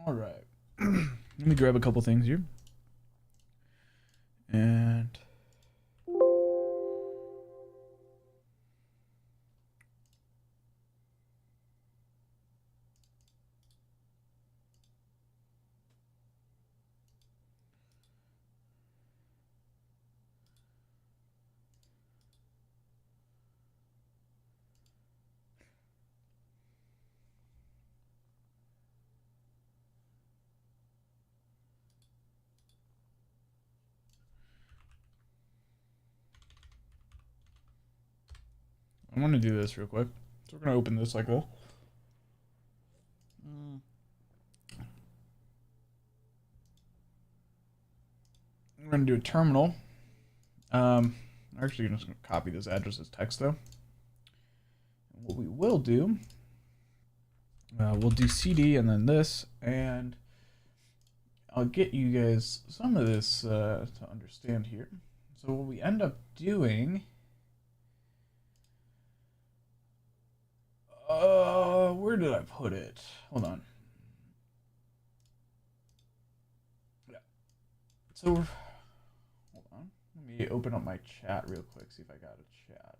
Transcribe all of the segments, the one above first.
All right. Let me grab a couple things here. And I want to do this real quick. So we're going to open this like this. We're going to do a terminal. I'm actually just going to copy this address as text though. And what we will do, we'll do CD and then this, and I'll get you guys some of this to understand here. So what we end up doing, where did I put it? Hold on. Yeah. So, hold on. Let me open up my chat real quick, see if I got a chat.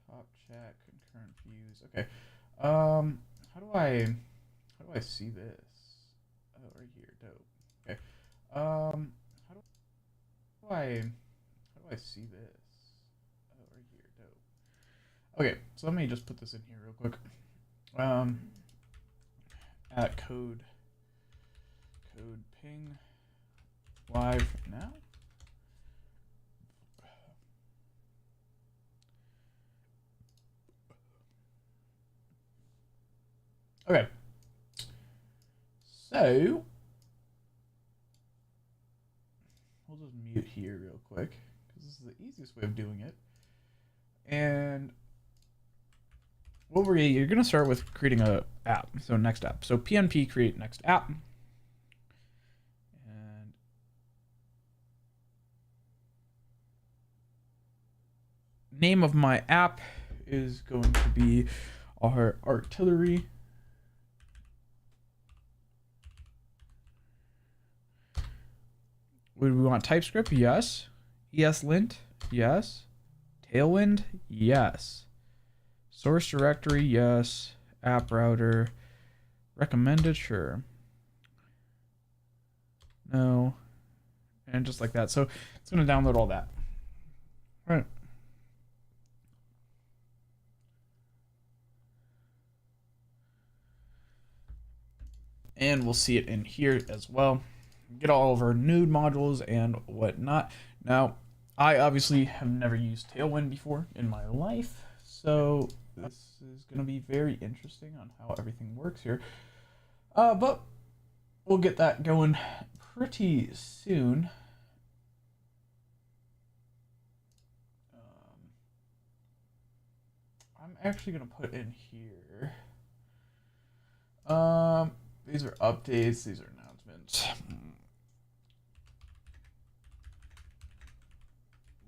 Top chat, concurrent views. Okay. How do I see this? Oh, right here. Dope. Okay. How do I see this? Oh, right here. Dope. Okay, so let me just put this in here real quick. At code ping live now. Okay. So we'll just mute here real quick because this is the easiest way of doing it. And you're gonna start with creating a app. So next app. So PNP create next app. And name of my app is going to be our artillery. Would we want TypeScript? Yes. ESLint? Yes. Tailwind? Yes. Source directory? Yes. App router? Recommended? Sure. No. And just like that. So it's going to download all that. All right. And we'll see it in here as well. Get all of our nude modules and whatnot. Now, I obviously have never used Tailwind before in my life, so this is going to be very interesting on how everything works here. But we'll get that going pretty soon. I'm actually going to put in here. These are updates. These are announcements.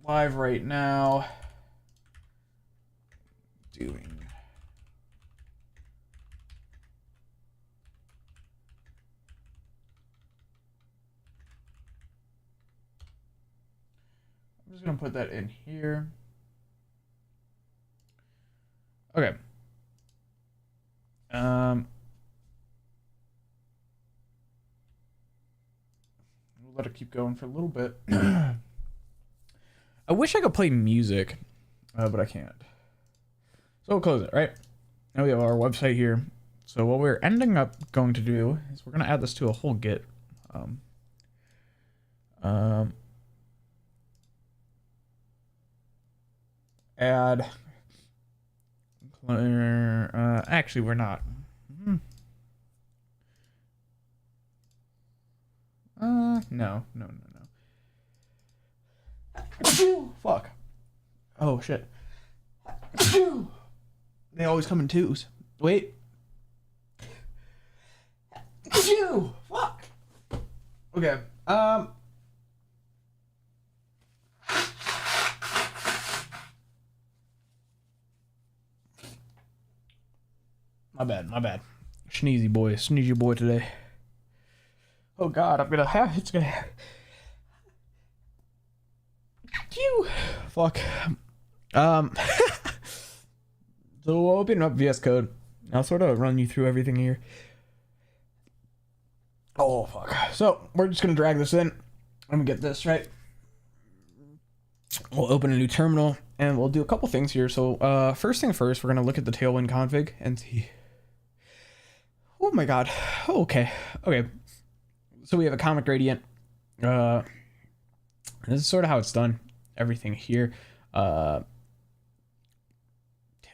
Live right now. Doing. I'm just going to put that in here. Okay. We'll let it keep going for a little bit. I wish I could play music, but I can't. So we'll close it, right? Now we have our website here. So what we're ending up going to do is we're going to add this to a whole Git. Add. Actually, we're not. No. Fuck. Oh, shit. They always come in twos. Wait. Fuck. Okay. My bad. Sneezy boy today. Oh God, it's gonna you fuck. Um, so we'll open up VS Code. I'll sort of run you through everything here. Oh fuck. So we're just gonna drag this in. Let me get this right. We'll open a new terminal and we'll do a couple things here. So first thing first, we're gonna look at the Tailwind config and see. Oh my God. Oh, okay. So we have a comic gradient. This is sort of how it's done. Everything here. Tailwind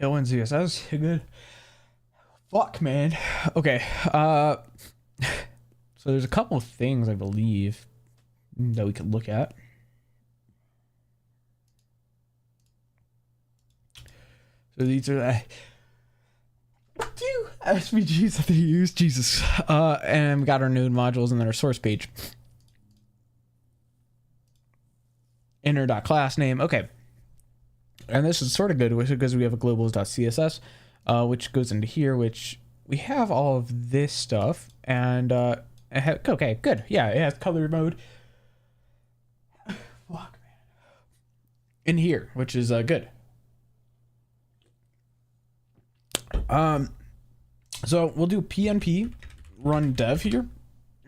CSS. Good. Fuck, man. Okay. So there's a couple of things I believe that we could look at. So these are SVGs that they use. Jesus. And we got our node modules and then our source page. Inner.class name. Okay. And this is sort of good because we have a globals.css, which goes into here, which we have all of this stuff. And okay, good. Yeah, it has color mode. Fuck, man. In here, which is good. So we'll do PNP run dev here,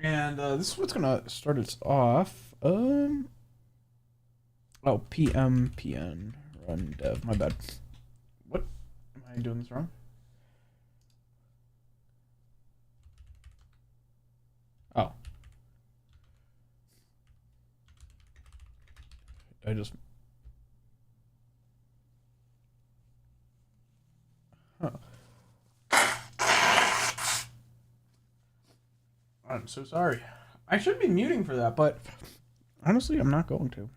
and this is what's gonna start us off. Oh, pn run dev. My bad. What? Am I doing this wrong? Oh. Huh. I'm so sorry. I should be muting for that, but honestly, I'm not going to.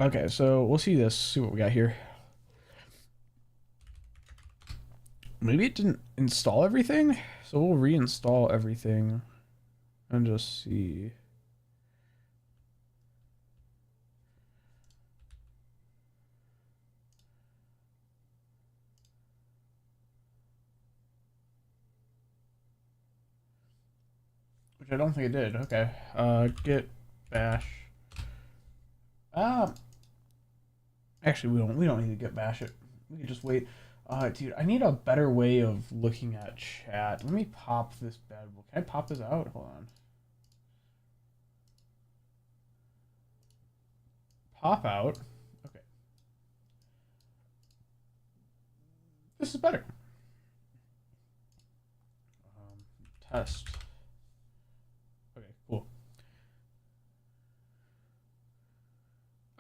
Okay, so we'll see what we got here. Maybe it didn't install everything, so we'll reinstall everything and just see. Which I don't think it did. Okay. Git bash. Actually, we don't need to git bash it. We can just wait. Dude, I need a better way of looking at chat. Let me pop this bad boy. Can I pop this out? Hold on. Pop out. Okay. This is better. Test. Okay, cool.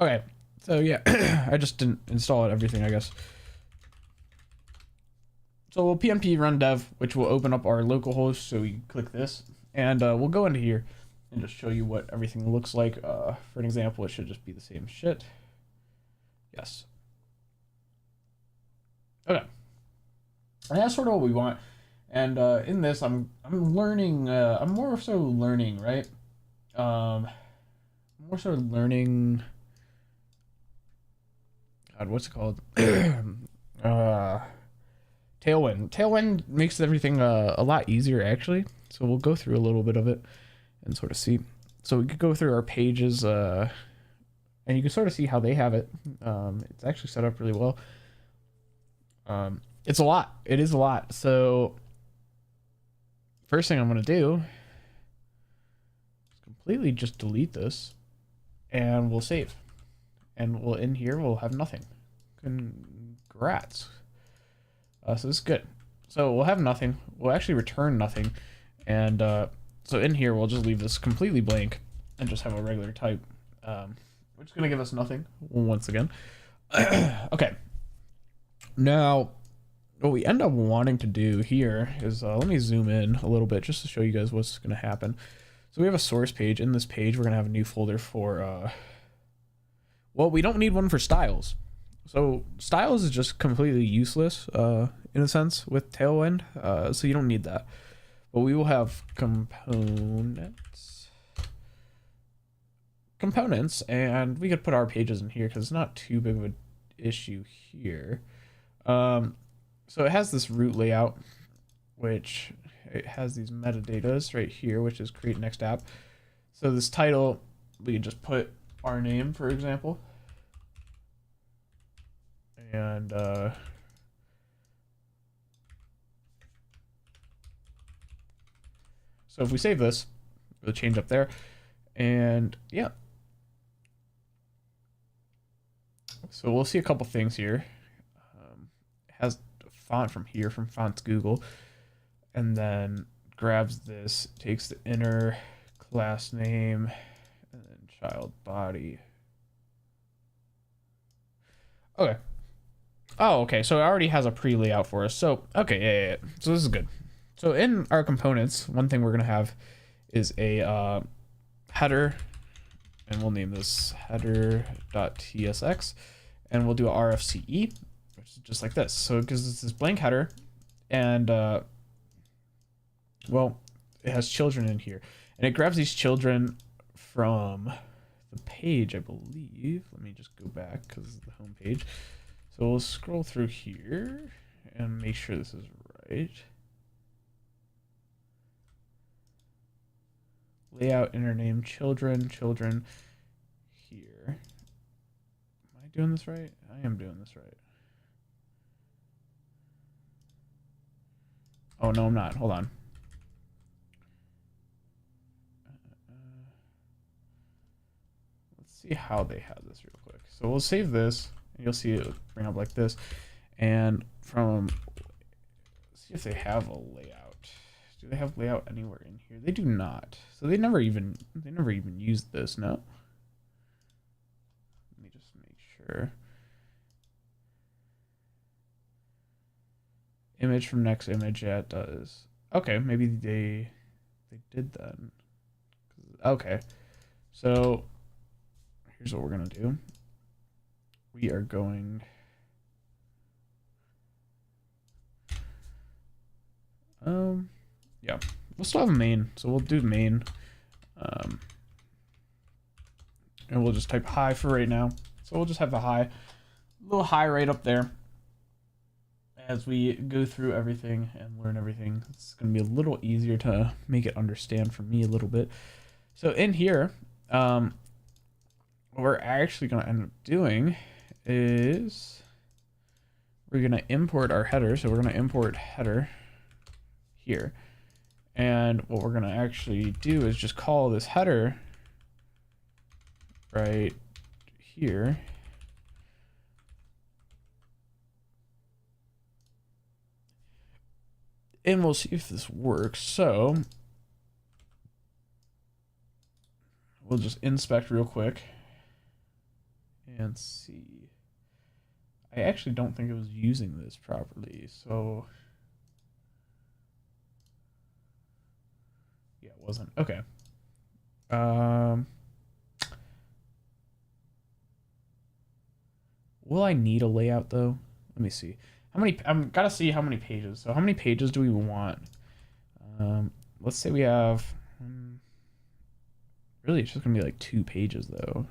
Okay, so yeah, I just didn't install everything, I guess. So we'll PNP run dev, which will open up our local host. So you click this, and we'll go into here and just show you what everything looks like. For an example, it should just be the same shit. Yes. Okay. And that's sort of what we want. And in this, I'm learning. I'm more so learning, right? More so learning. God, what's it called? Tailwind. Tailwind makes everything a lot easier, actually. So we'll go through a little bit of it and sort of see. So we could go through our pages, and you can sort of see how they have it. It's actually set up really well. It's a lot. It is a lot. So first thing I'm going to do is completely just delete this, and we'll save. And we'll in here, we'll have nothing. Congrats. So this is good. So we'll have nothing. We'll actually return nothing. And so in here, we'll just leave this completely blank and just have a regular type, which is going to give us nothing once again. Okay. Now, what we end up wanting to do here is, let me zoom in a little bit just to show you guys what's going to happen. So we have a source page. In this page, we're going to have a new folder for, well, we don't need one for styles. So styles is just completely useless, in a sense, with Tailwind. So you don't need that. But we will have components, and we could put our pages in here because it's not too big of an issue here. So it has this root layout, which it has these metadatas right here, which is create next app. So this title, we can just put our name, for example. And so if we save this, it'll change up there. And yeah. So we'll see a couple things here. It has a font from here, from Fonts Google, and then grabs this, takes the inner class name, and then child body. Okay. Oh, okay. So it already has a pre-layout for us. So, okay, yeah. So this is good. So in our components, one thing we're going to have is a header, and we'll name this header.tsx, and we'll do a RFCE, which is just like this. So it gives us this blank header, and well, it has children in here, and it grabs these children from the page, I believe. Let me just go back because it's the home page. So we'll scroll through here and make sure this is right. Layout, inner name, children here. Am I doing this right? I am doing this right. Oh, no, I'm not. Hold on. Let's see how they have this real quick. So we'll save this, and you'll see it bring up like this. And from, let's see if they have a layout. Do they have layout anywhere in here? They do not. So they never even used this, no? Let me just make sure. Image from next image, yeah, it does. Okay, maybe they did that. Okay. So here's what we're gonna do. We are going yeah, we'll still have a main, so we'll do main, and we'll just type hi for right now. So we'll just have a hi, little hi right up there. As we go through everything and learn everything, it's going to be a little easier to make it understand for me a little bit. So in here, what we're actually going to end up doing is we're going to import our header. So we're going to import header here. And what we're going to actually do is just call this header right here. And we'll see if this works. So we'll just inspect real quick and see. I actually don't think it was using this properly. So yeah, it wasn't. Okay. Will I need a layout though? Let me see. How many? I'm gotta see how many pages. So how many pages do we want? Let's say we have. Really, it's just gonna be like 2 pages though.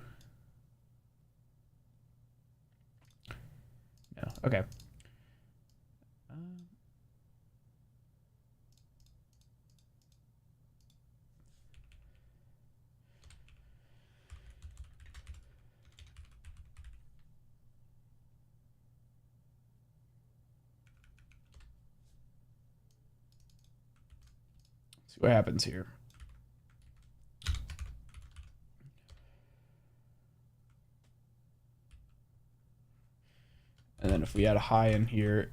No. Okay. See what happens here. And then if we add a hi in here,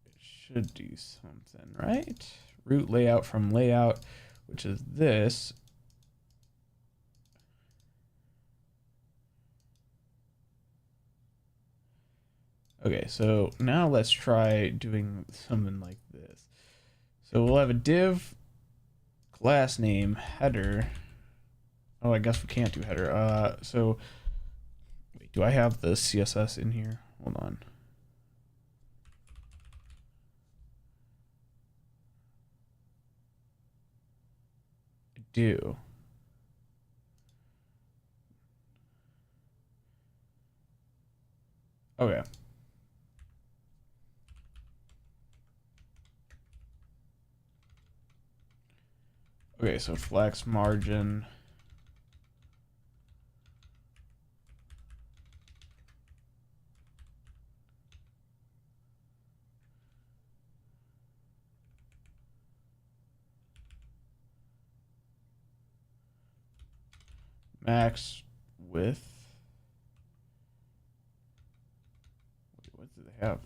it should do something, right? Root layout from layout, which is this. Okay, so now let's try doing something like this. So we'll have a div class name header. Oh, I guess we can't do header. So wait, do I have the CSS in here? Hold on. I do. Okay. Okay, so flex margin. Max width. What do they have?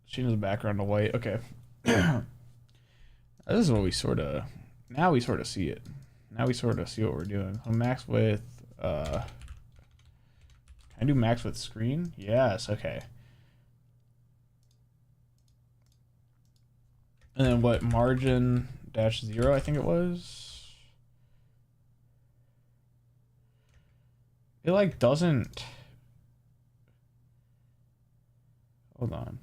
Change the background to white. Okay. This is what we sort of. Now we sort of see it. Now we sort of see what we're doing. So max width. Can I do max width screen? Yes. Okay. And then what? Margin dash 0, I think it was. It like doesn't. Hold on.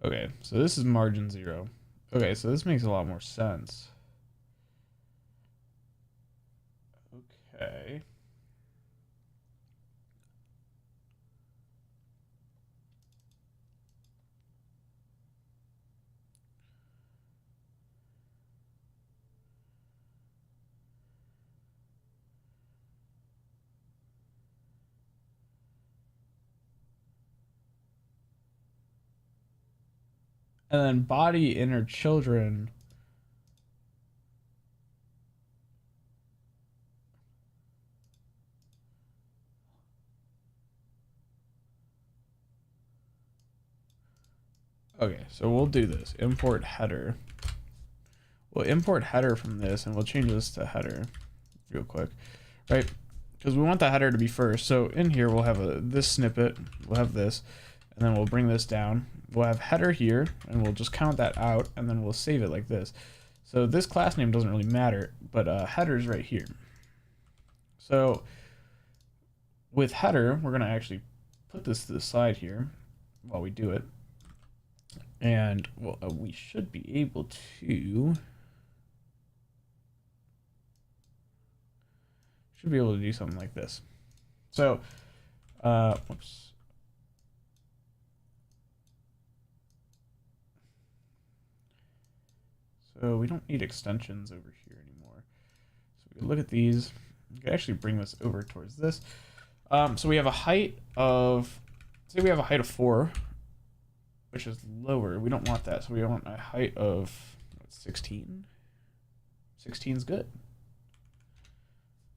Okay, so this is margin 0. Okay, so this makes a lot more sense. Okay. And then body inner children. Okay, so we'll do this. Import header. We'll import header from this, and we'll change this to header real quick, right? Because we want the header to be first. So in here, we'll have this snippet. We'll have this, and then we'll bring this down. We'll have header here, and we'll just count that out, and then we'll save it like this. So this class name doesn't really matter, but header's right here. So with header, we're going to actually put this to the side here while we do it. And well, we should be able to do something like this. So, whoops. So we don't need extensions over here anymore. So we can look at these. We can actually bring this over towards this. So we have a height of, say we have a height of 4, which is lower. We don't want that. So we want a height of 16. 16 is good.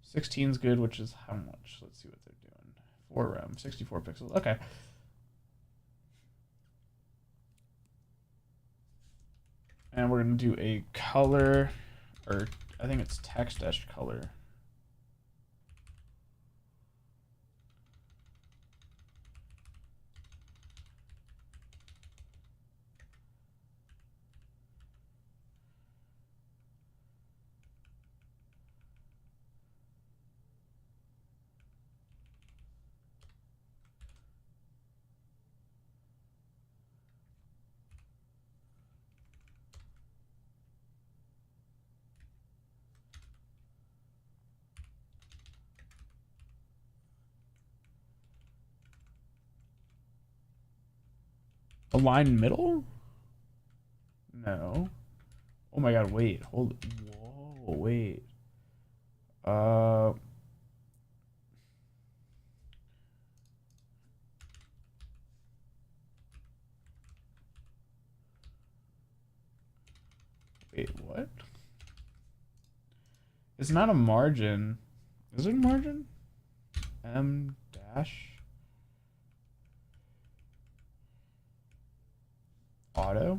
16 is good, which is how much? Let's see what they're doing. 4 rem, 64 pixels. Okay. And we're going to do a color, or I think it's text dash color. Align middle? No. Oh my god, wait. Hold. Whoa, wait. Uh. Wait, what? It's not a margin. Is it a margin? M dash auto.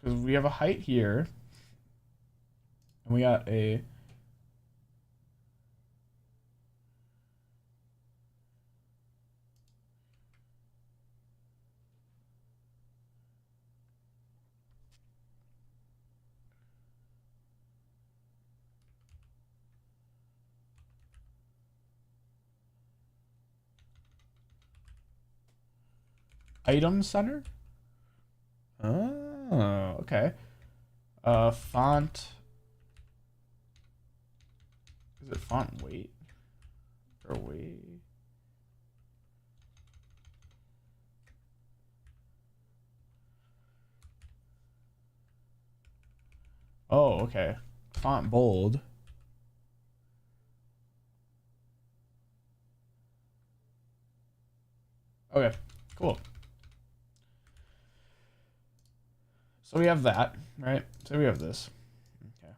Because we have a height here, and we got a item center. Oh, okay. Font. Is it font weight or weight? Oh, okay. Font bold. Okay, cool. So we have that, right? So we have this. Okay.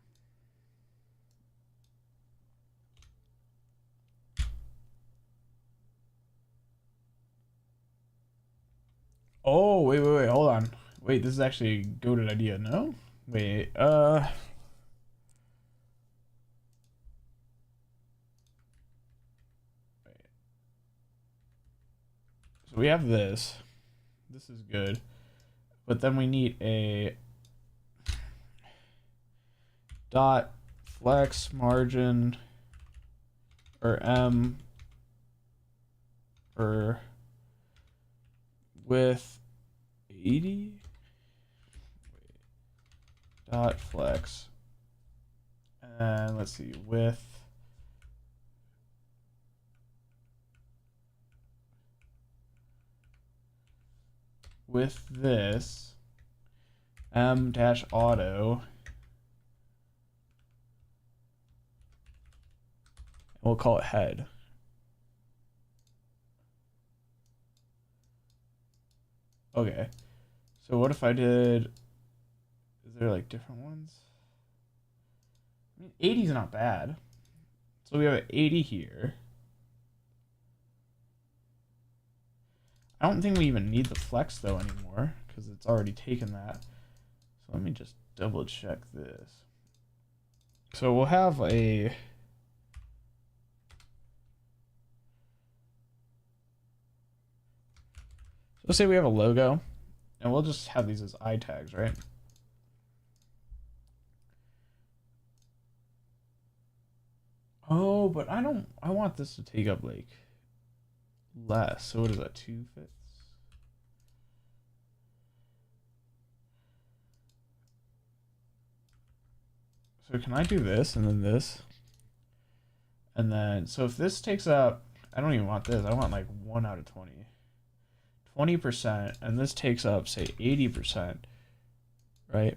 Oh, wait, hold on. Wait, this is actually a goated idea, no? Wait, so we have this. This is good. But then we need a dot flex margin or M or width 80 dot flex, and let's see, width with this M dash auto. We'll call it head. Okay. So what if I did, is there like different ones? I mean, 80 is not bad. So we have an 80 here. I don't think we even need the flex though anymore because it's already taken that. So let me just double check this. So we'll have a let's say we have a logo, and we'll just have these as I tags, right? Oh, but I want this to take up like less. So what is that, 2/5? So can I do this and then this? And then, so if this takes up, I don't even want this. I want like 1 out of 20. 20%, and this takes up, say, 80%, right?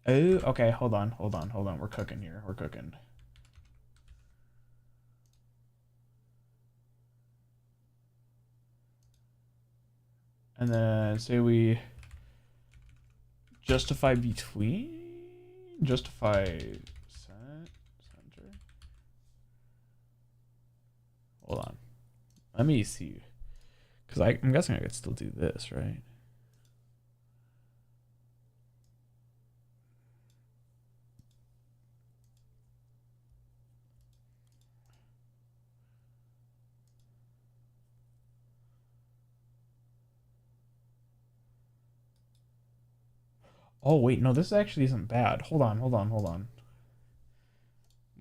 Oh, okay, hold on. We're cooking here. We're cooking. And then say we justify center. Hold on. Let me see. Because I'm guessing I could still do this, right? Oh, wait, no, this actually isn't bad. Hold on.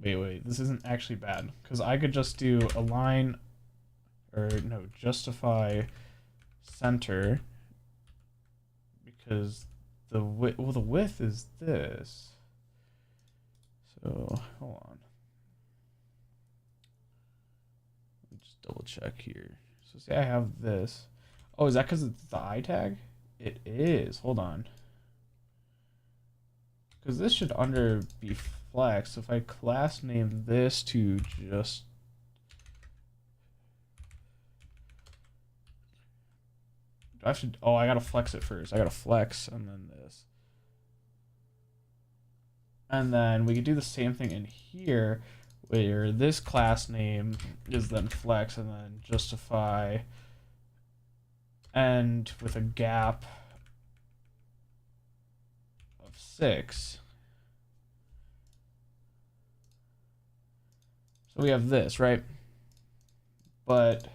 Wait, this isn't actually bad. Because I could just do align, or no, justify center. Because the width, well, the width is this. So, hold on. Let me just double check here. So say I have this. Oh, is that because it's the I tag? It is. Hold on. Because this should under be flex. So if I class name this to just I should. Oh, I gotta flex it first. I gotta flex and then this. And then we could do the same thing in here, where this class name is then flex and then justify end with a gap of 6. So we have this, right? But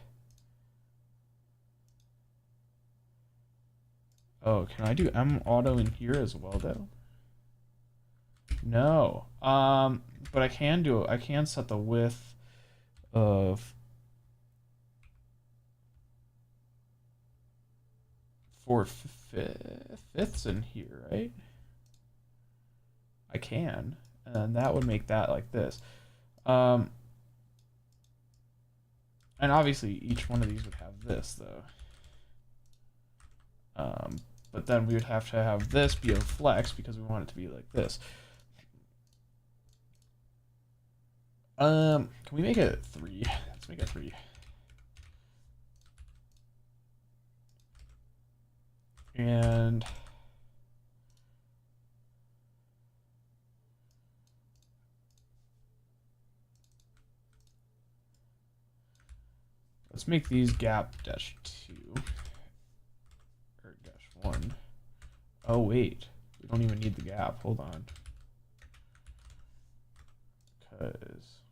oh, can I do M auto in here as well though? No. But I can do it. I can set the width of 4/5 in here, right? I can, and that would make that like this. And obviously each one of these would have this though. But then we would have to have this be a flex because we want it to be like this. Can we make it 3? Let's make it 3. And let's make these gap -2 or -1. Oh wait, we don't even need the gap. Hold on, because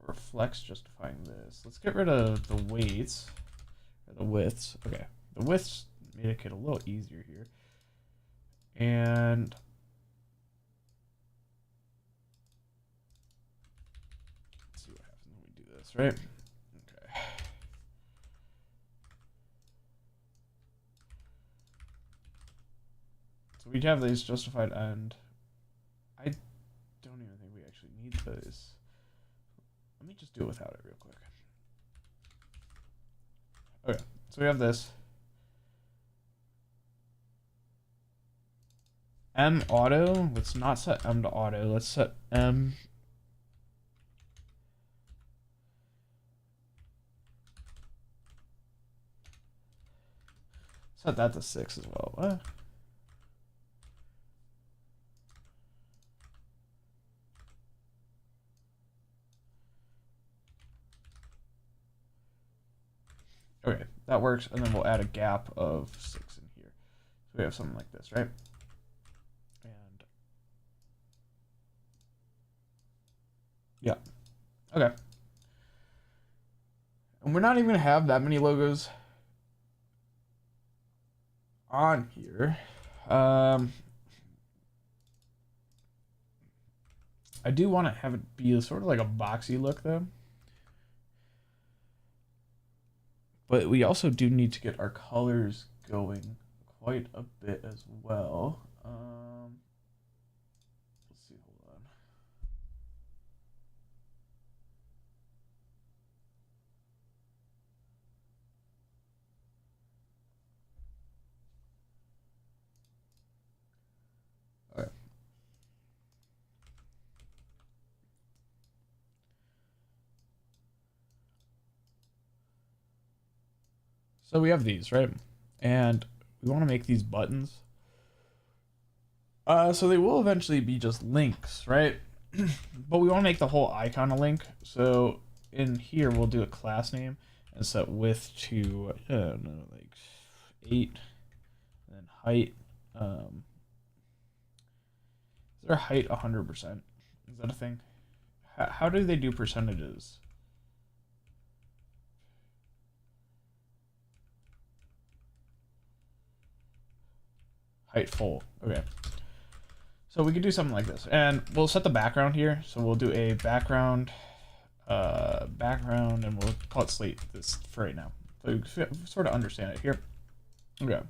we're flex justifying this. Let's get rid of the weights or the widths. Okay, the widths make it a little easier here. And let's see what happens when we do this, right? Okay. So we'd have these justified end. I don't even think we actually need those. Let me just do it without it real quick. Okay, so we have this. M auto, let's not set M to auto, let's set M. Set that to 6 as well. What? Okay, that works, and then we'll add a gap of 6 in here. So we have something like this, right? And yeah, okay. And we're not even gonna have that many logos on here. I do want to have it be sort of like a boxy look though. But we also do need to get our colors going quite a bit as well. Let's see, hold on. Okay. So we have these, right? And we want to make these buttons. So they will eventually be just links, right? But we want to make the whole icon a link. So in here, we'll do a class name and set width to, I don't know, like 8. And then height. Is their height 100%? Is that a thing? How do they do percentages? Height full. Okay. So we could do something like this, and we'll set the background here. So we'll do a background, and we'll call it slate this for right now. So you sort of understand it here. Okay.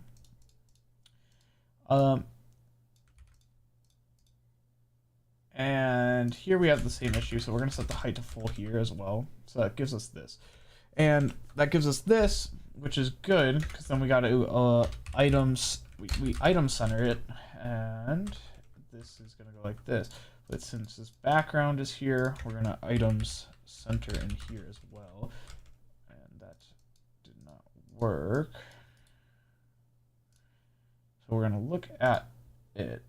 And here we have the same issue, so we're gonna set the height to full here as well. So that gives us this, and that gives us this, which is good because then we got to items. We item center it, and this is gonna go like this. But since this background is here, we're gonna items center in here as well, and that did not work. we're going to look at it.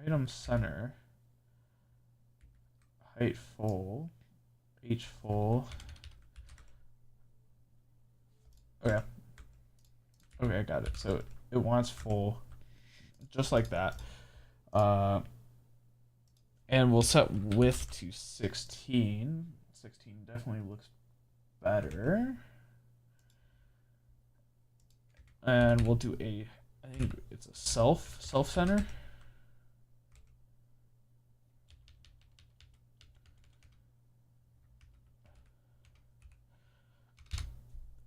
Item center, height full, H full. Okay. Okay, I got it. So it wants full, just like that. And we'll set width to 16. 16 definitely looks better. And we'll do a, I think it's a self center.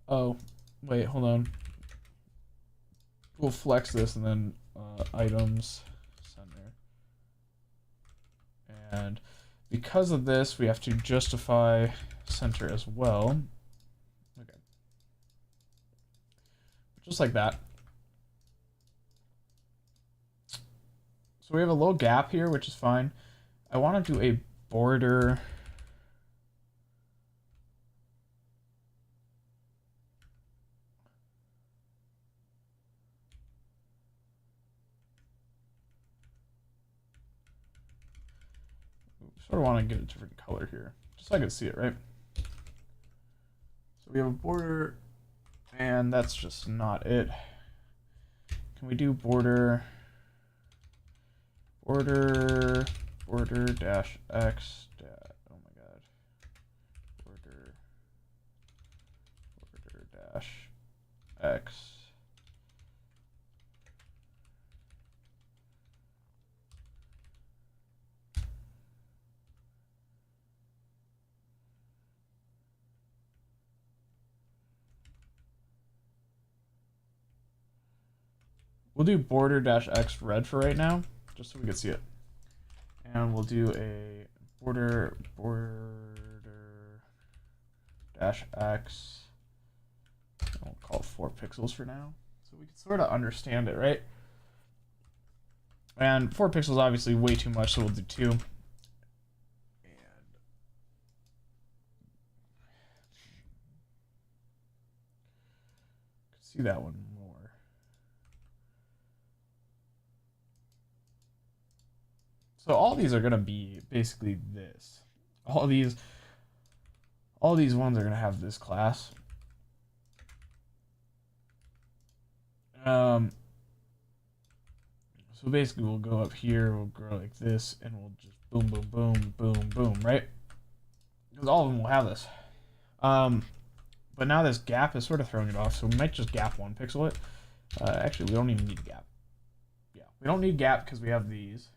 Oh, wait, hold on. We'll flex this and then items center. And because of this, we have to justify center as well. Okay. Just like that. So we have a little gap here, which is fine. I want to do a border. Sort of want to get a different color here, just so I can see it, right? So we have a border, and that's just not it. Can we do border dash X oh my god, border dash X. We'll do border dash X red for right now, just so we can see it. And we'll do a border dash X. We'll call it 4 pixels for now, so we can sort of understand it, right? And 4 pixels obviously way too much, so we'll do 2. And see that one more. So all these are gonna be basically this. All these ones are gonna have this class. So basically we'll go up here, we'll grow like this, and we'll just boom, boom, boom, boom, boom, right? Because all of them will have this. But now this gap is sort of throwing it off, so we might just gap 1 pixel it. Actually, we don't even need a gap. Yeah, we don't need gap because we have these.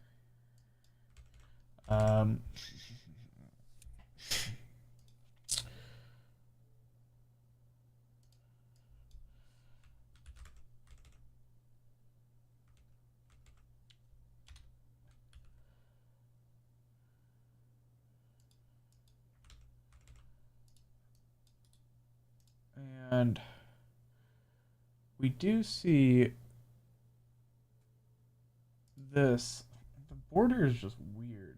And we do see this. The border is just weird.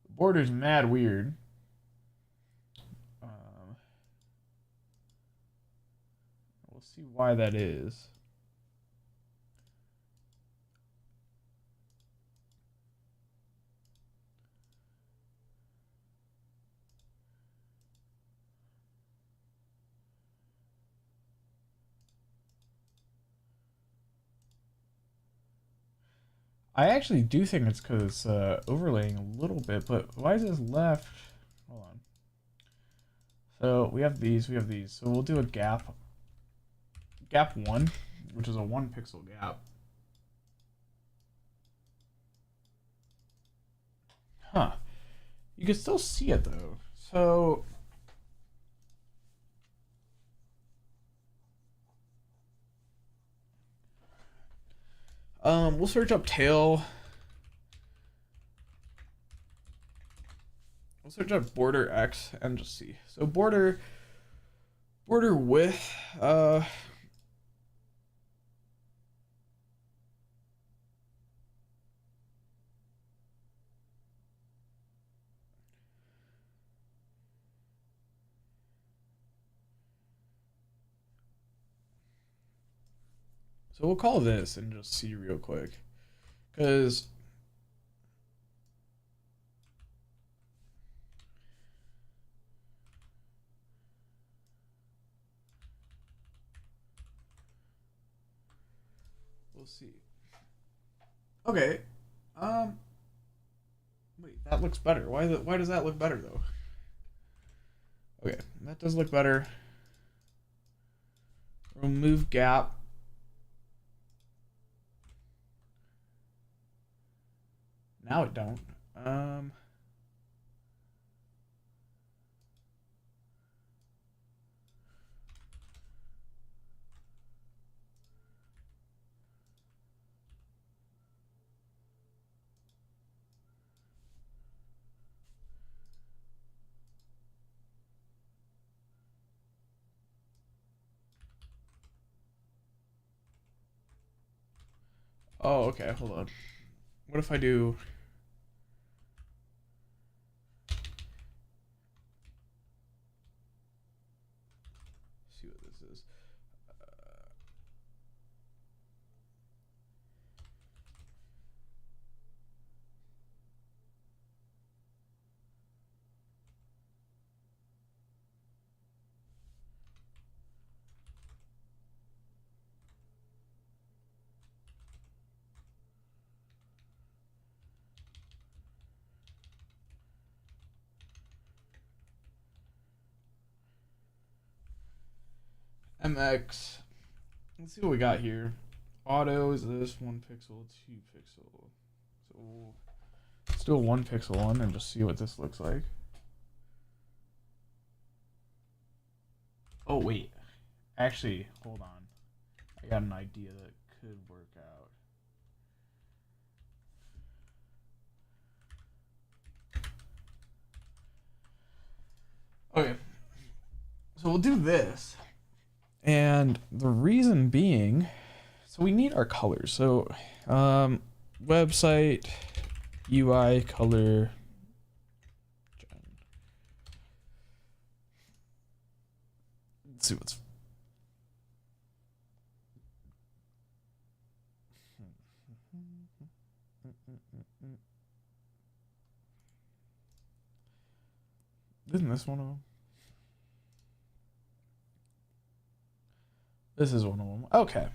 The border's mad weird. We'll see why that is. I actually do think it's because it's overlaying a little bit, but why is this left? Hold on. So we have these, So we'll do a gap 1, which is a 1 pixel gap. Huh. You can still see it though. So We'll search up tail. We'll search up border X and just see. So border width. So we'll call this and just see real quick, because we'll see. Okay. Wait, that looks better. Why does that look better though? Okay, that does look better. Remove gap. Now it don't. Oh, okay, hold on. What if I do... see what this is. MX. Let's see what we got here. Auto is this 1 pixel, 2 pixel. So let's do a 1 pixel one and just see what this looks like. Oh wait, actually, hold on. I got an idea that could work out. Okay, so we'll do this. And the reason being, so we need our colors. So website UI color. Let's see what's... Isn't this one of them? This is one of them. Okay.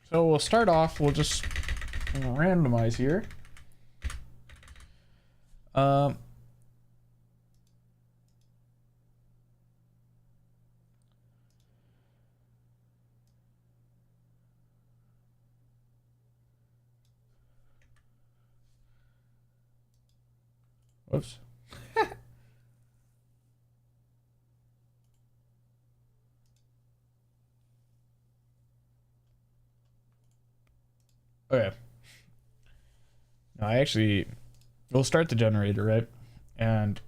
So we'll start off, we'll just randomize here. Whoops. Okay. Now we'll start the generator, right? And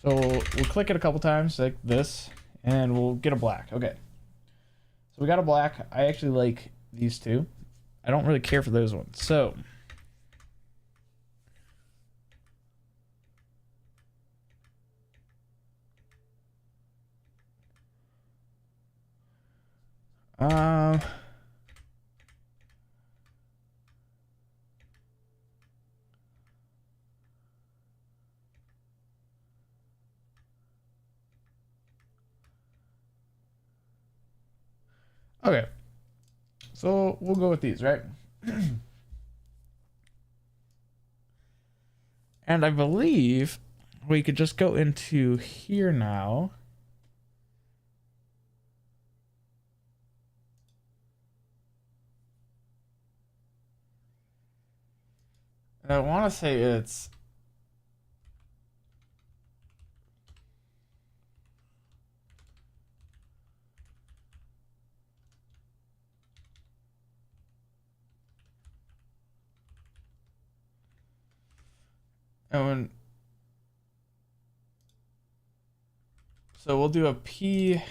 so we'll click it a couple times like this, and we'll get a black. Okay. So we got a black. I actually like these two. I don't really care for those ones. So okay. So we'll go with these, right? And I believe we could just go into here now. And I want to say it's and so we'll do a P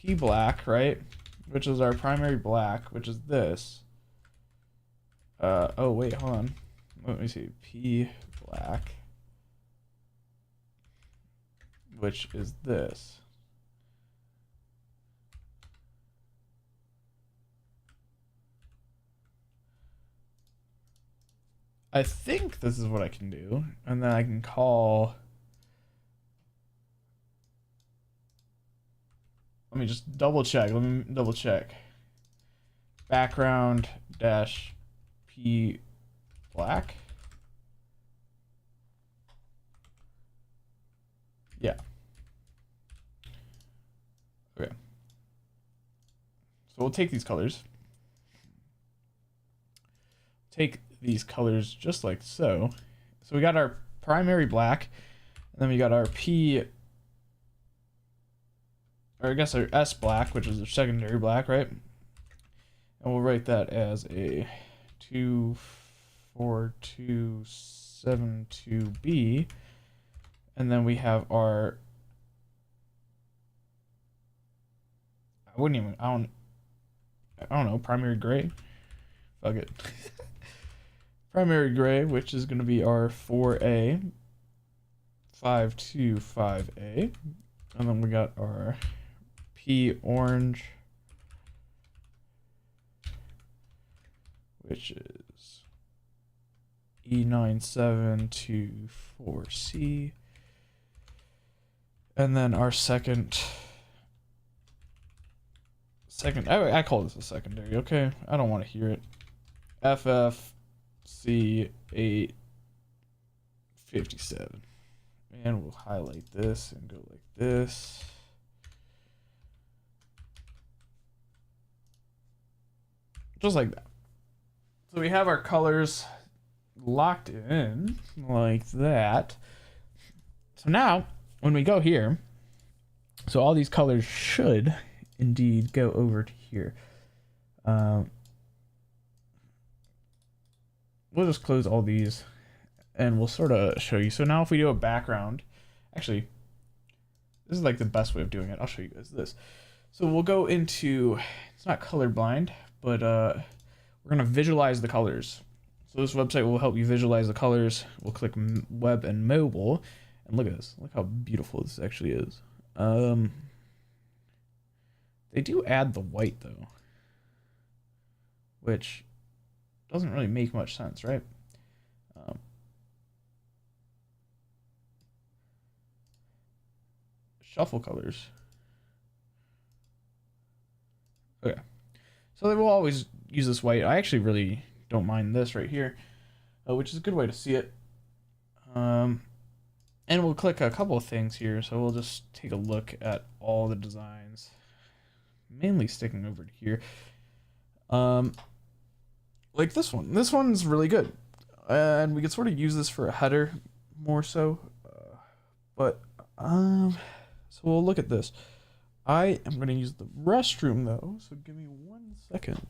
black, right? Which is our primary black, which is this. Oh wait, hold on. Let me see. P black, which is this. I think this is what I can do, and then I can call. Let me just double check. Let me double check. Background dash P black. Yeah. Okay. So we'll take these colors. Take these colors just like so. So we got our primary black, and then we got our P, or I guess our S black, which is our secondary black, right? And we'll write that as a 24272B. And then we have our, I don't know, primary gray. Fuck it. Primary gray, which is going to be our 4A, 525A. And then we got our P orange, which is E9724C. And then our second, I call this a secondary, okay? I don't want to hear it. FFC857. And we'll highlight this and go like this. Just like that. So we have our colors locked in like that. So now when we go here, so all these colors should indeed go over to here. We'll just close all these and we'll sort of show you. So now if we do a background, actually, this is like the best way of doing it. I'll show you guys this. So we'll go into, it's not colorblind, but we're going to visualize the colors. So this website will help you visualize the colors. We'll click web and mobile, and look at this. Look how beautiful this actually is. They do add the white though, which doesn't really make much sense, right? Shuffle colors. Okay. So they will always use this white. I actually really don't mind this right here, which is a good way to see it. And we'll click a couple of things here. So we'll just take a look at all the designs, mainly sticking over to here. Like this one. This one's really good. And we could sort of use this for a header more so. So we'll look at this. I am going to use the restroom though, so give me 1 second.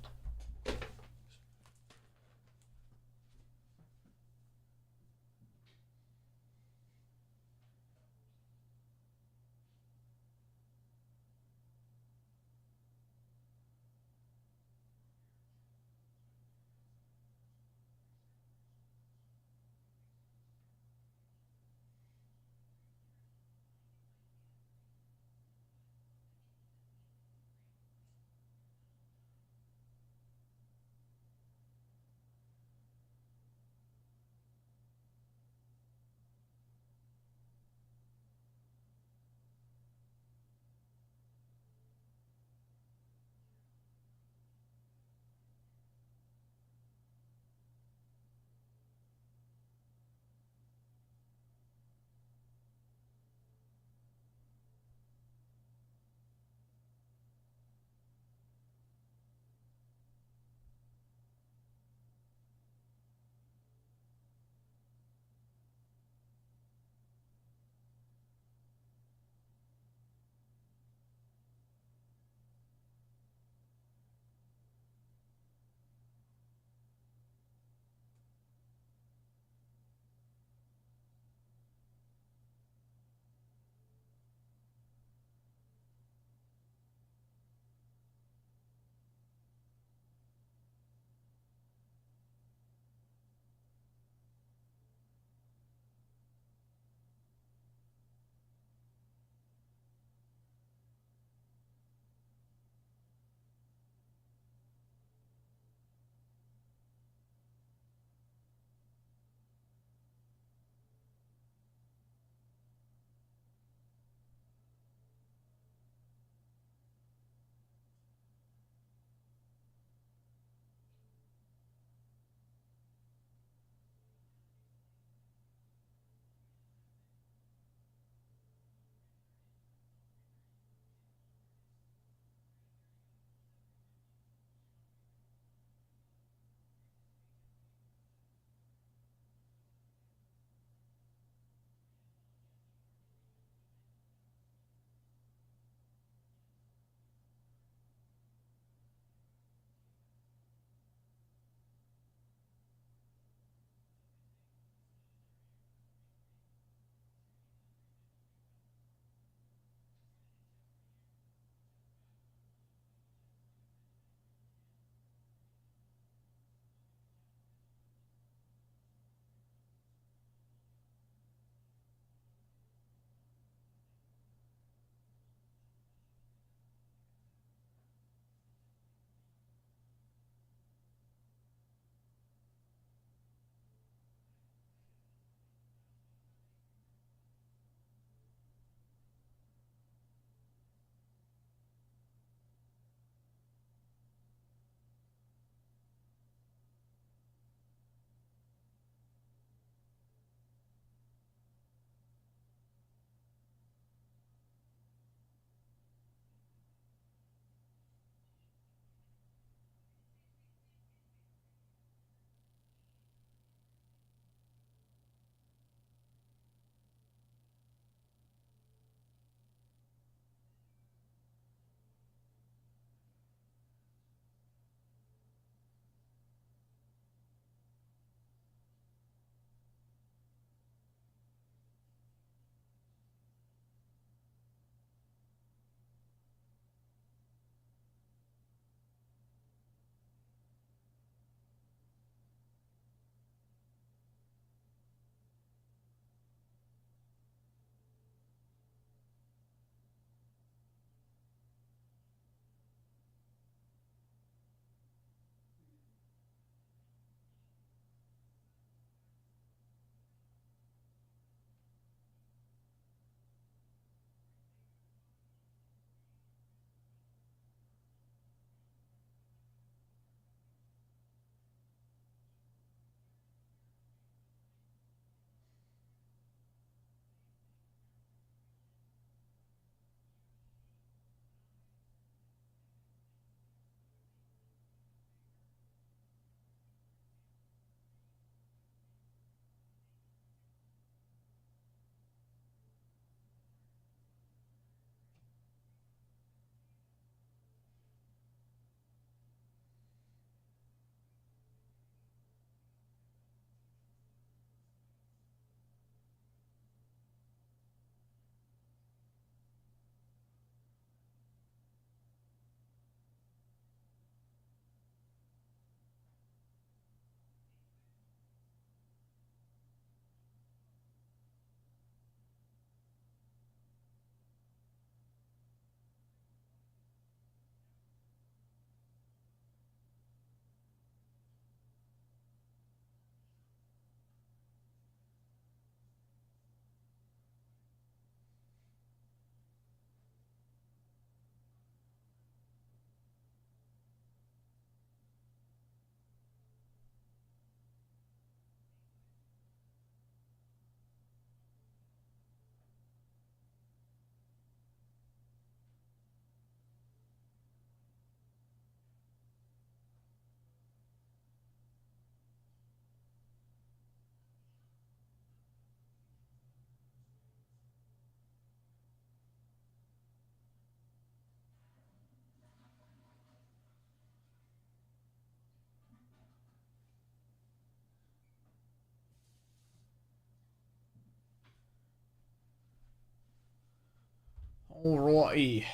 Alrighty.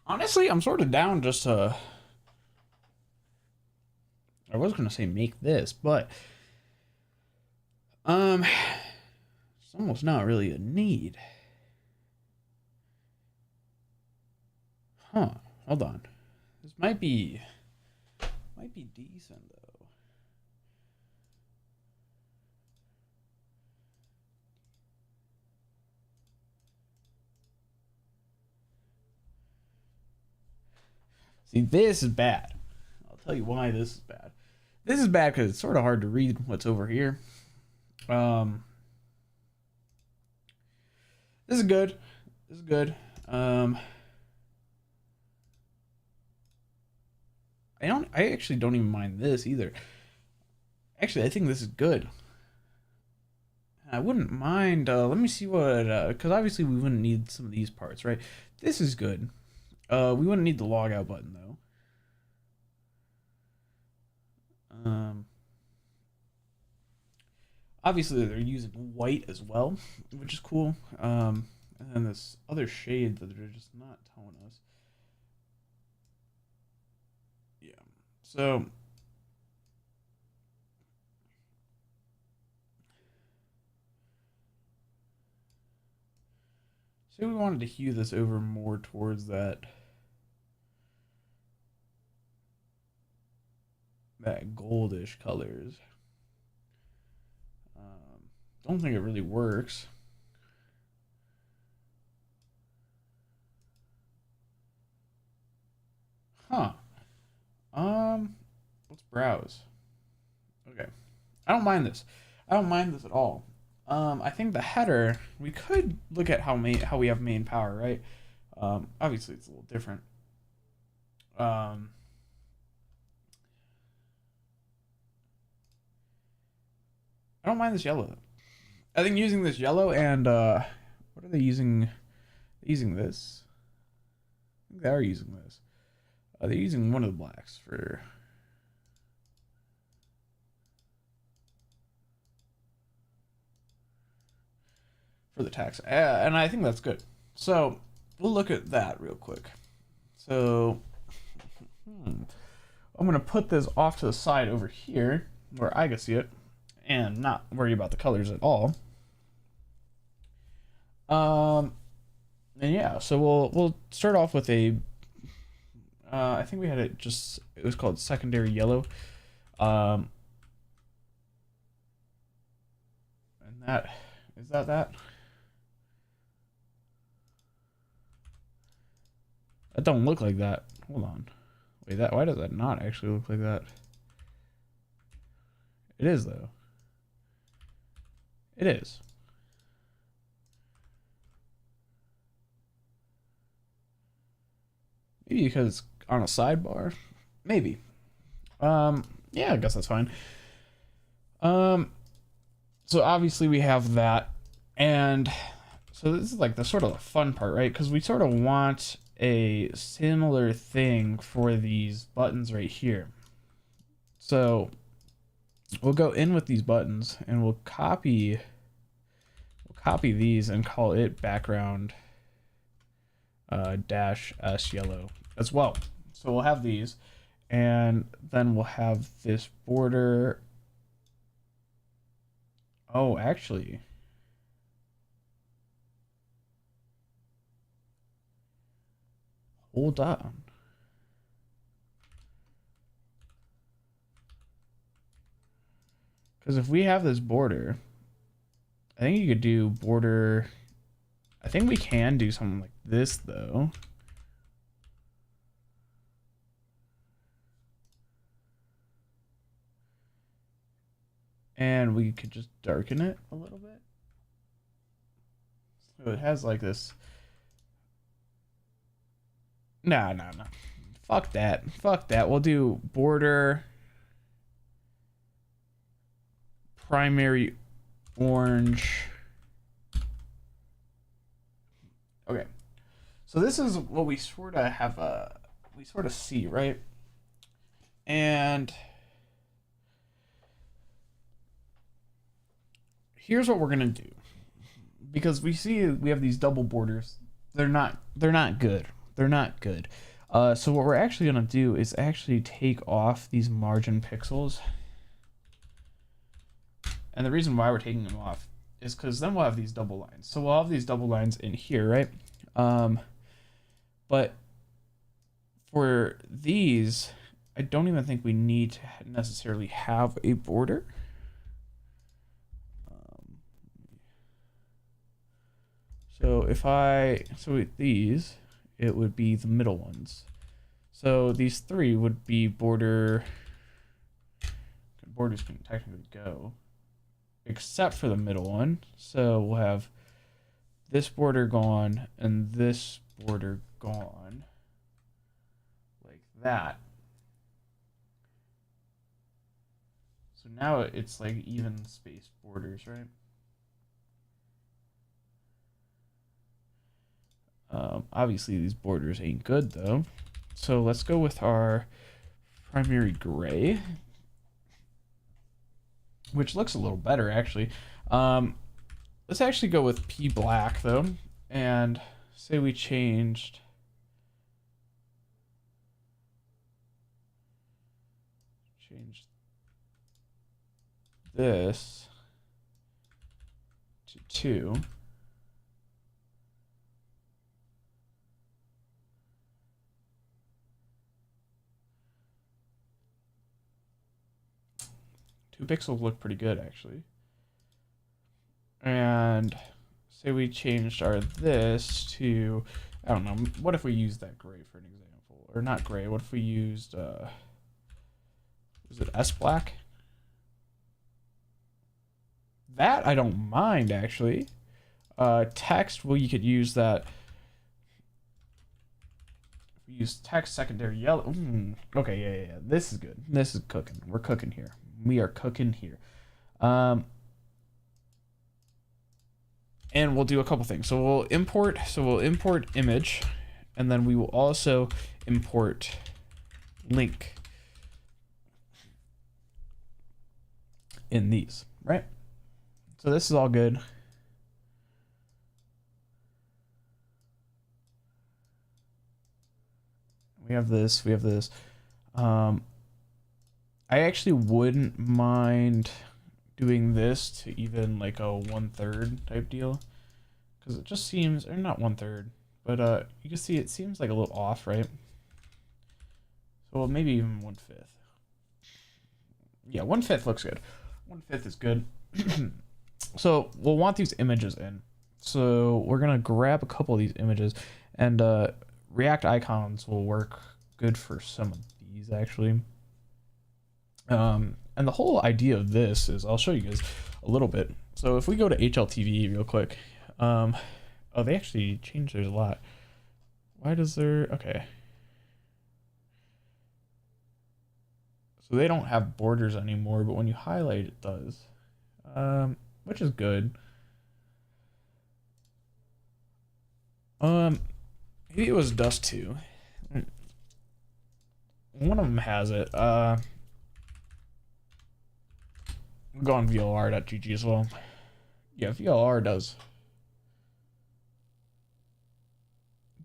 Honestly, I'm sort of down just to. I was gonna say make this, but it's almost not really a need. Huh? Hold on. This might be decent though. See, this is bad. I'll tell you why this is bad. This is bad because it's sort of hard to read what's over here. Um, this is good. This is good. I actually don't even mind this either. Actually, I think this is good. I wouldn't mind. Let me see what. Because obviously we wouldn't need some of these parts, right? This is good. We wouldn't need the log out button though. Obviously they're using white as well, which is cool. And then this other shade that they're just not telling us. Yeah. So say we wanted to hue this over more towards that goldish colors. Don't think it really works. Huh. Let's browse. Okay. I don't mind this. I don't mind this at all. I think the header, we could look at how we have main power, right? Obviously it's a little different. I don't mind this yellow. I think using this yellow and what are they using? Using this. I think they are using this. They're using one of the blacks for the text, and I think that's good. So we'll look at that real quick. So I'm gonna put this off to the side over here where I can see it and not worry about the colors at all. And yeah, so we'll start off with a. I think we had it was called secondary yellow. And that is that. That don't look like that. Hold on. Wait, why does that not actually look like that? It is though. It is. Maybe because it's on a sidebar. Maybe. Yeah, I guess that's fine. So obviously we have that, and so this is like the sort of the fun part, right? Because we sort of want a similar thing for these buttons right here. So we'll go in with these buttons and we'll copy these and call it background dash S yellow as well. So we'll have these, and then we'll have this border. Oh, actually, hold on. Because if we have this border, I think you could do border. I think we can do something like this though. And we could just darken it a little bit. So it has like this. No. Fuck that. We'll do border primary orange. Okay. So this is what we sort of have we sort of see, right? And here's what we're going to do. because we see we have these double borders. They're not good. They're not good. So what we're actually gonna do is actually take off these margin pixels. And the reason why we're taking them off is because then we'll have these double lines. So we'll have these double lines in here, right? But for these, I don't even think we need to necessarily have a border. So with these, it would be the middle ones. So these three would be borders can technically go, except for the middle one. So we'll have this border gone and this border gone, like that. So now it's like even spaced borders, right? Obviously these borders ain't good though. So let's go with our primary gray, which looks a little better actually. Let's actually go with P black though, and say we changed this to 2. Two pixels look pretty good actually. And say we changed our this to, I don't know, what if we used that gray for an example? Or not gray, what if we used, is it S black? That I don't mind actually. Text, well, you could use that. If we use text secondary yellow. Okay, yeah. This is good. This is cooking. We're cooking here. We are cooking here. And we'll do a couple things. So we'll import image, and then we will also import link in these, right? So this is all good. We have this. I actually wouldn't mind doing this to even like a 1/3 type deal, because it just seems, or not 1/3, but you can see it seems like a little off, right? So maybe even 1/5. Yeah, 1/5 looks good. 1/5 is good. So we'll want these images in. So we're gonna grab a couple of these images, and React icons will work good for some of these actually. And the whole idea of this is, I'll show you guys a little bit. So if we go to HLTV real quick, oh, they actually changed theirs a lot. Why does there, okay. So they don't have borders anymore, but when you highlight it does, which is good. Maybe it was Dust 2. One of them has it. Go on VLR.gg as well. Yeah, VLR does.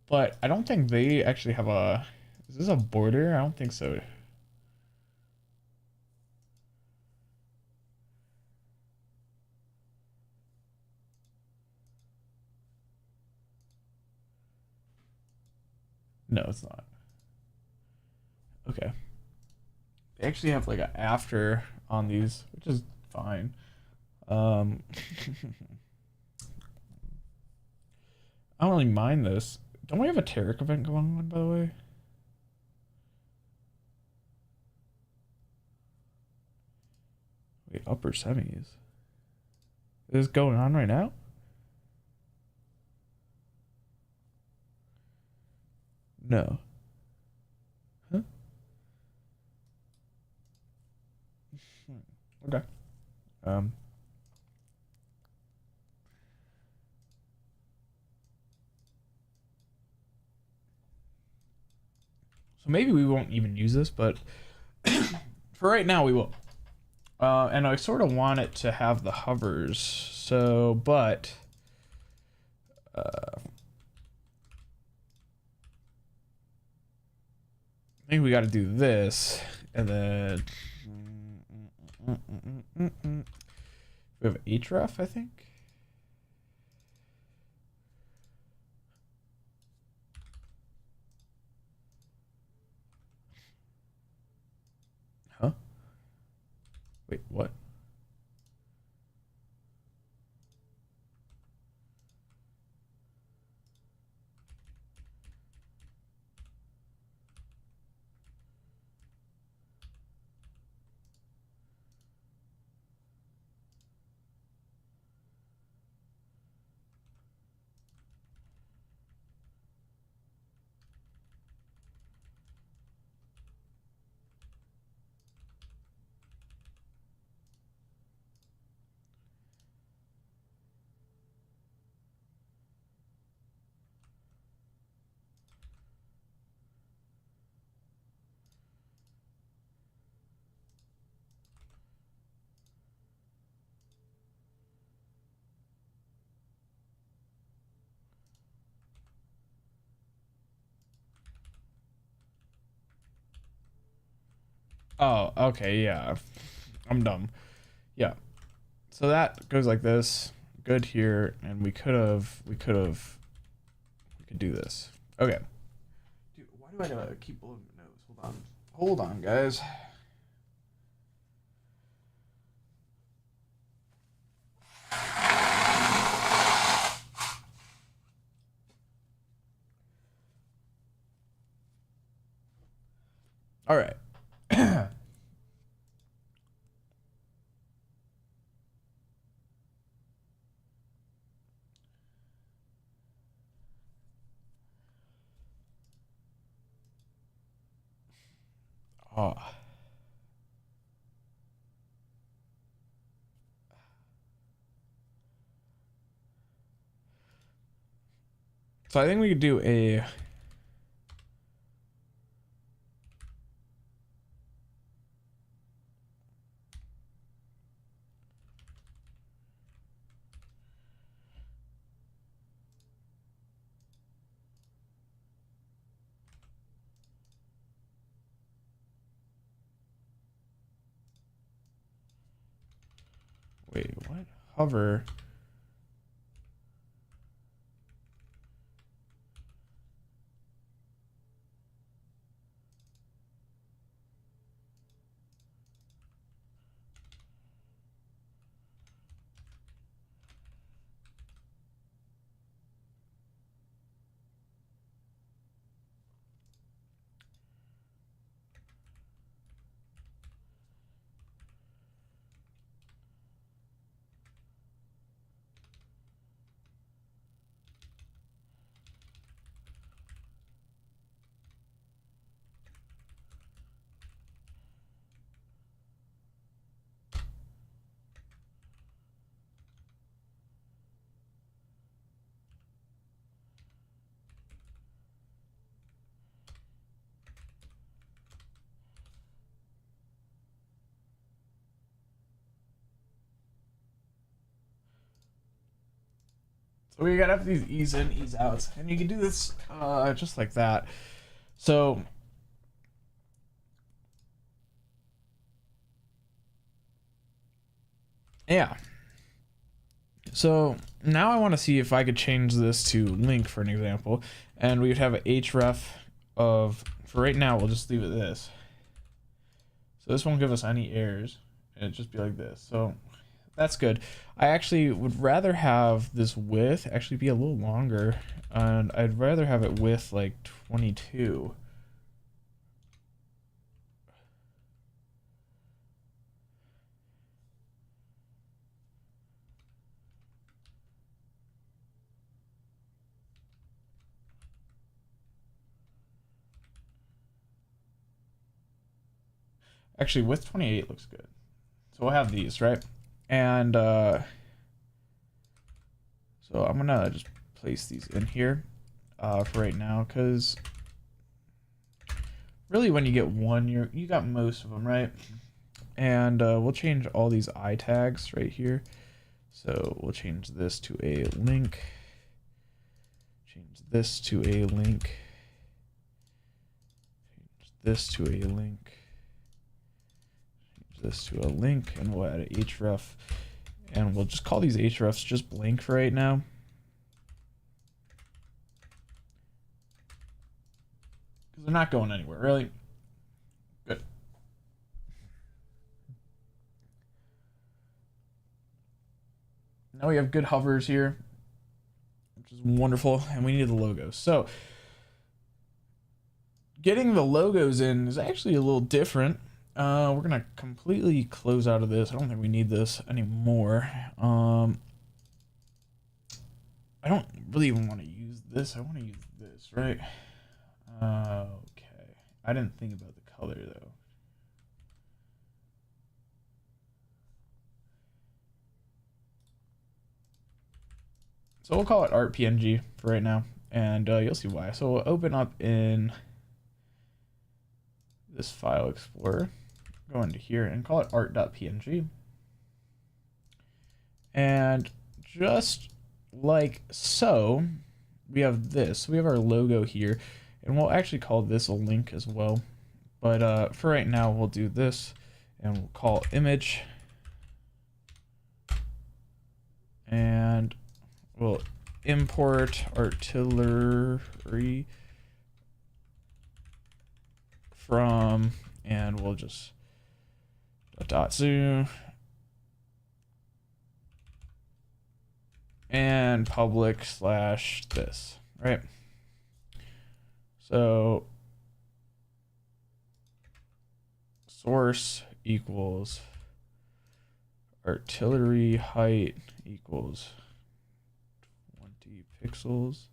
But I don't think they actually have a... Is this a border? I don't think so. No, it's not. Okay. They actually have like an after on these, which is fine. I don't really mind this. Don't we have a Tarek event going on, by the way? Wait, upper semis. Is this going on right now? No. Huh? Okay. So maybe we won't even use this, but for right now we will. And I sort of want it to have the hovers. So, but I think we got to do this, and then we have href, I think. Huh? Wait, what? Oh, okay, yeah. I'm dumb. Yeah. So that goes like this. Good here, and we could do this. Okay. Dude, why do I gotta keep blowing my nose? Hold on. Hold on, guys. All right. Oh. So I think we could do a wait, what? Hover. So we gotta have these ease in, ease outs, and you can do this just like that. So yeah. So now I want to see if I could change this to link for an example, and we would have a href of, for right now, we'll just leave it this. So this won't give us any errors, and it'd just be like this. So that's good. I actually would rather have this width actually be a little longer, and I'd rather have it width like 22. Actually, width 28 looks good. So we'll have these, right? And so I'm gonna just place these in here for right now, because really when you get one, you got most of them, right? And we'll change all these I tags right here. So we'll change this to a link. Change this to a link. Change this to a link. Change this to a link, and we'll add a href, and we'll just call these hrefs just blank for right now. Because they're not going anywhere, really. Good. Now we have good hovers here, which is wonderful, and we need the logos. So getting the logos in is actually a little different. We're gonna completely close out of this. I don't think we need this anymore. I don't really even want to use this. I want to use this, right? Okay. I didn't think about the color though. So we'll call it art PNG for right now, and you'll see why. So we'll open up in this file explorer, go into here and call it art.png. And just like so, we have this. We have our logo here, and we'll actually call this a link as well. But for right now, we'll do this, and we'll call image, and we'll import artillery from, and we'll just dot zoom and public slash this, right? So source equals artillery height equals 20 pixels.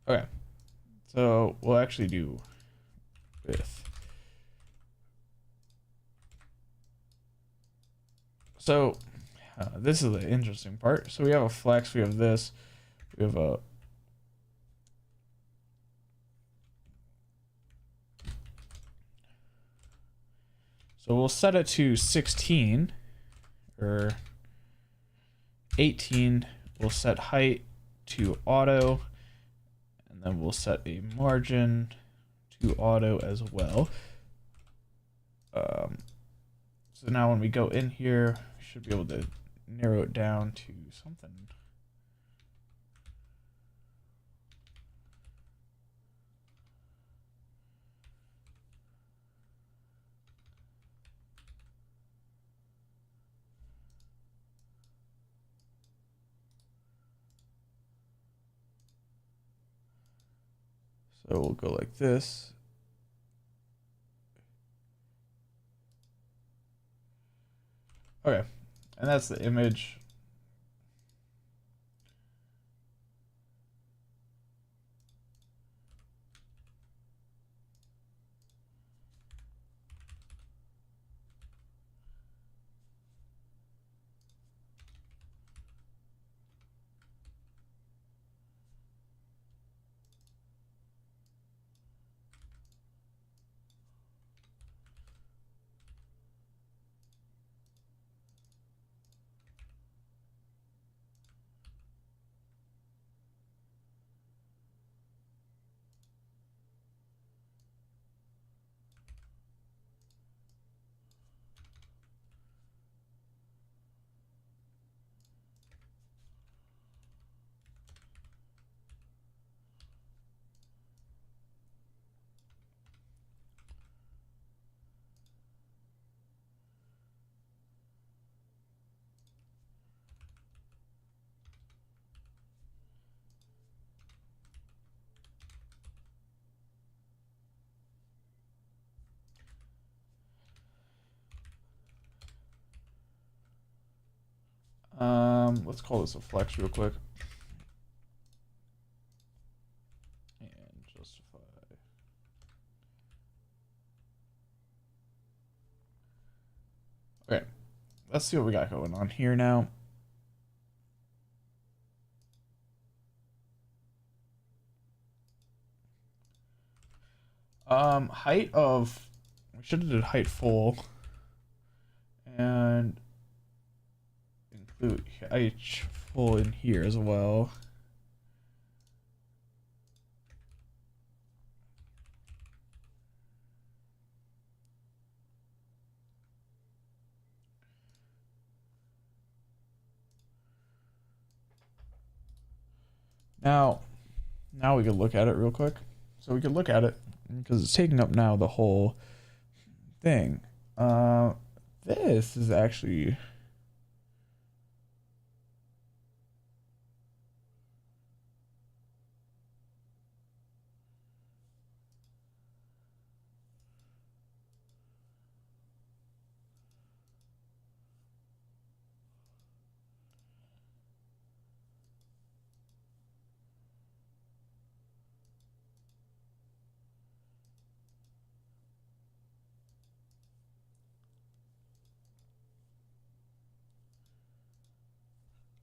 Okay, so we'll actually do width. So this is the interesting part. So we have a flex, we have this, we have a so we'll set it to 16 or 18. We'll set height to auto, and then we'll set a margin to auto as well. So now when we go in here, we should be able to narrow it down to something. So we'll go like this. Okay, and that's the image. Let's call this a flex real quick. And justify. Okay, let's see what we got going on here now. Height of, we We should have did height full and include height full in here as well. Now we could look at it real quick. So we could look at it because it's taking up now the whole thing. This is actually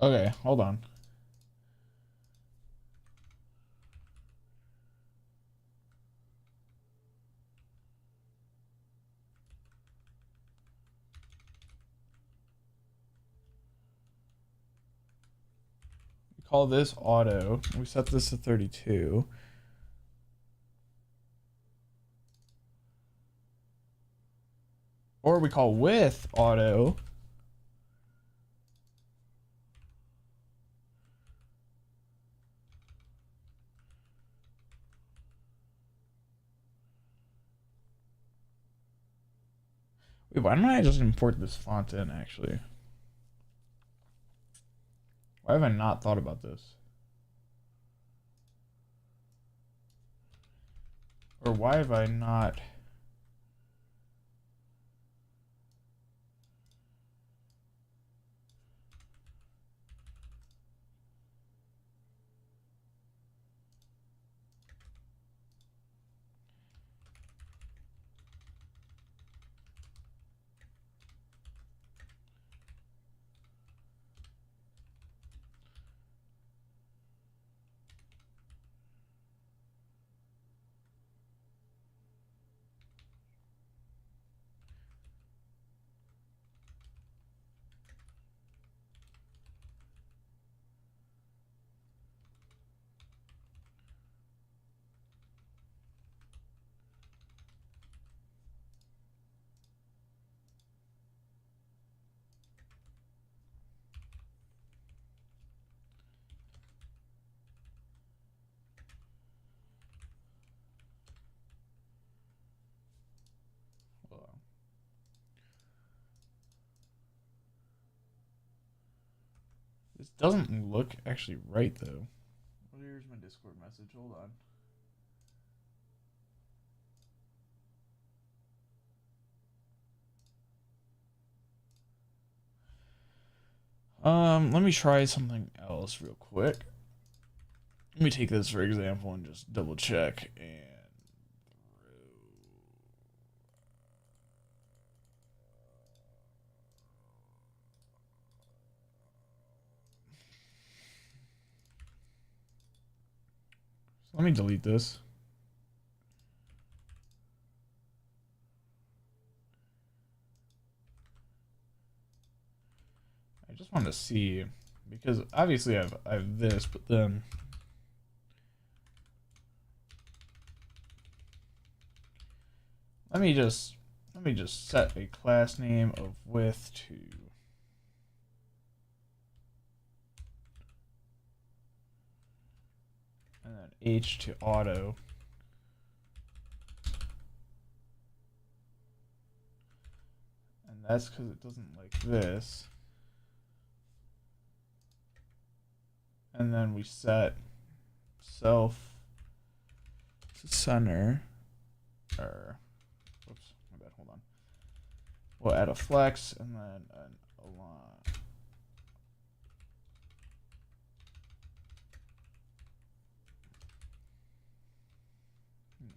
okay. Hold on. We call this auto. We set this to 32. Or we call with auto. Wait, why don't I just import this font in actually? Why have I not thought about this? Or why have I not? This doesn't look actually right though. Here's my Discord message. Hold on. Let me try something else real quick. Let me take this for example and just double check and so let me delete this. I just want to see because obviously I have this, but then let me just set a class name of width to and then H to auto. And that's because it doesn't like this. And then we set self to center. Or, whoops, my bad, hold on. We'll add a flex and then an align. No.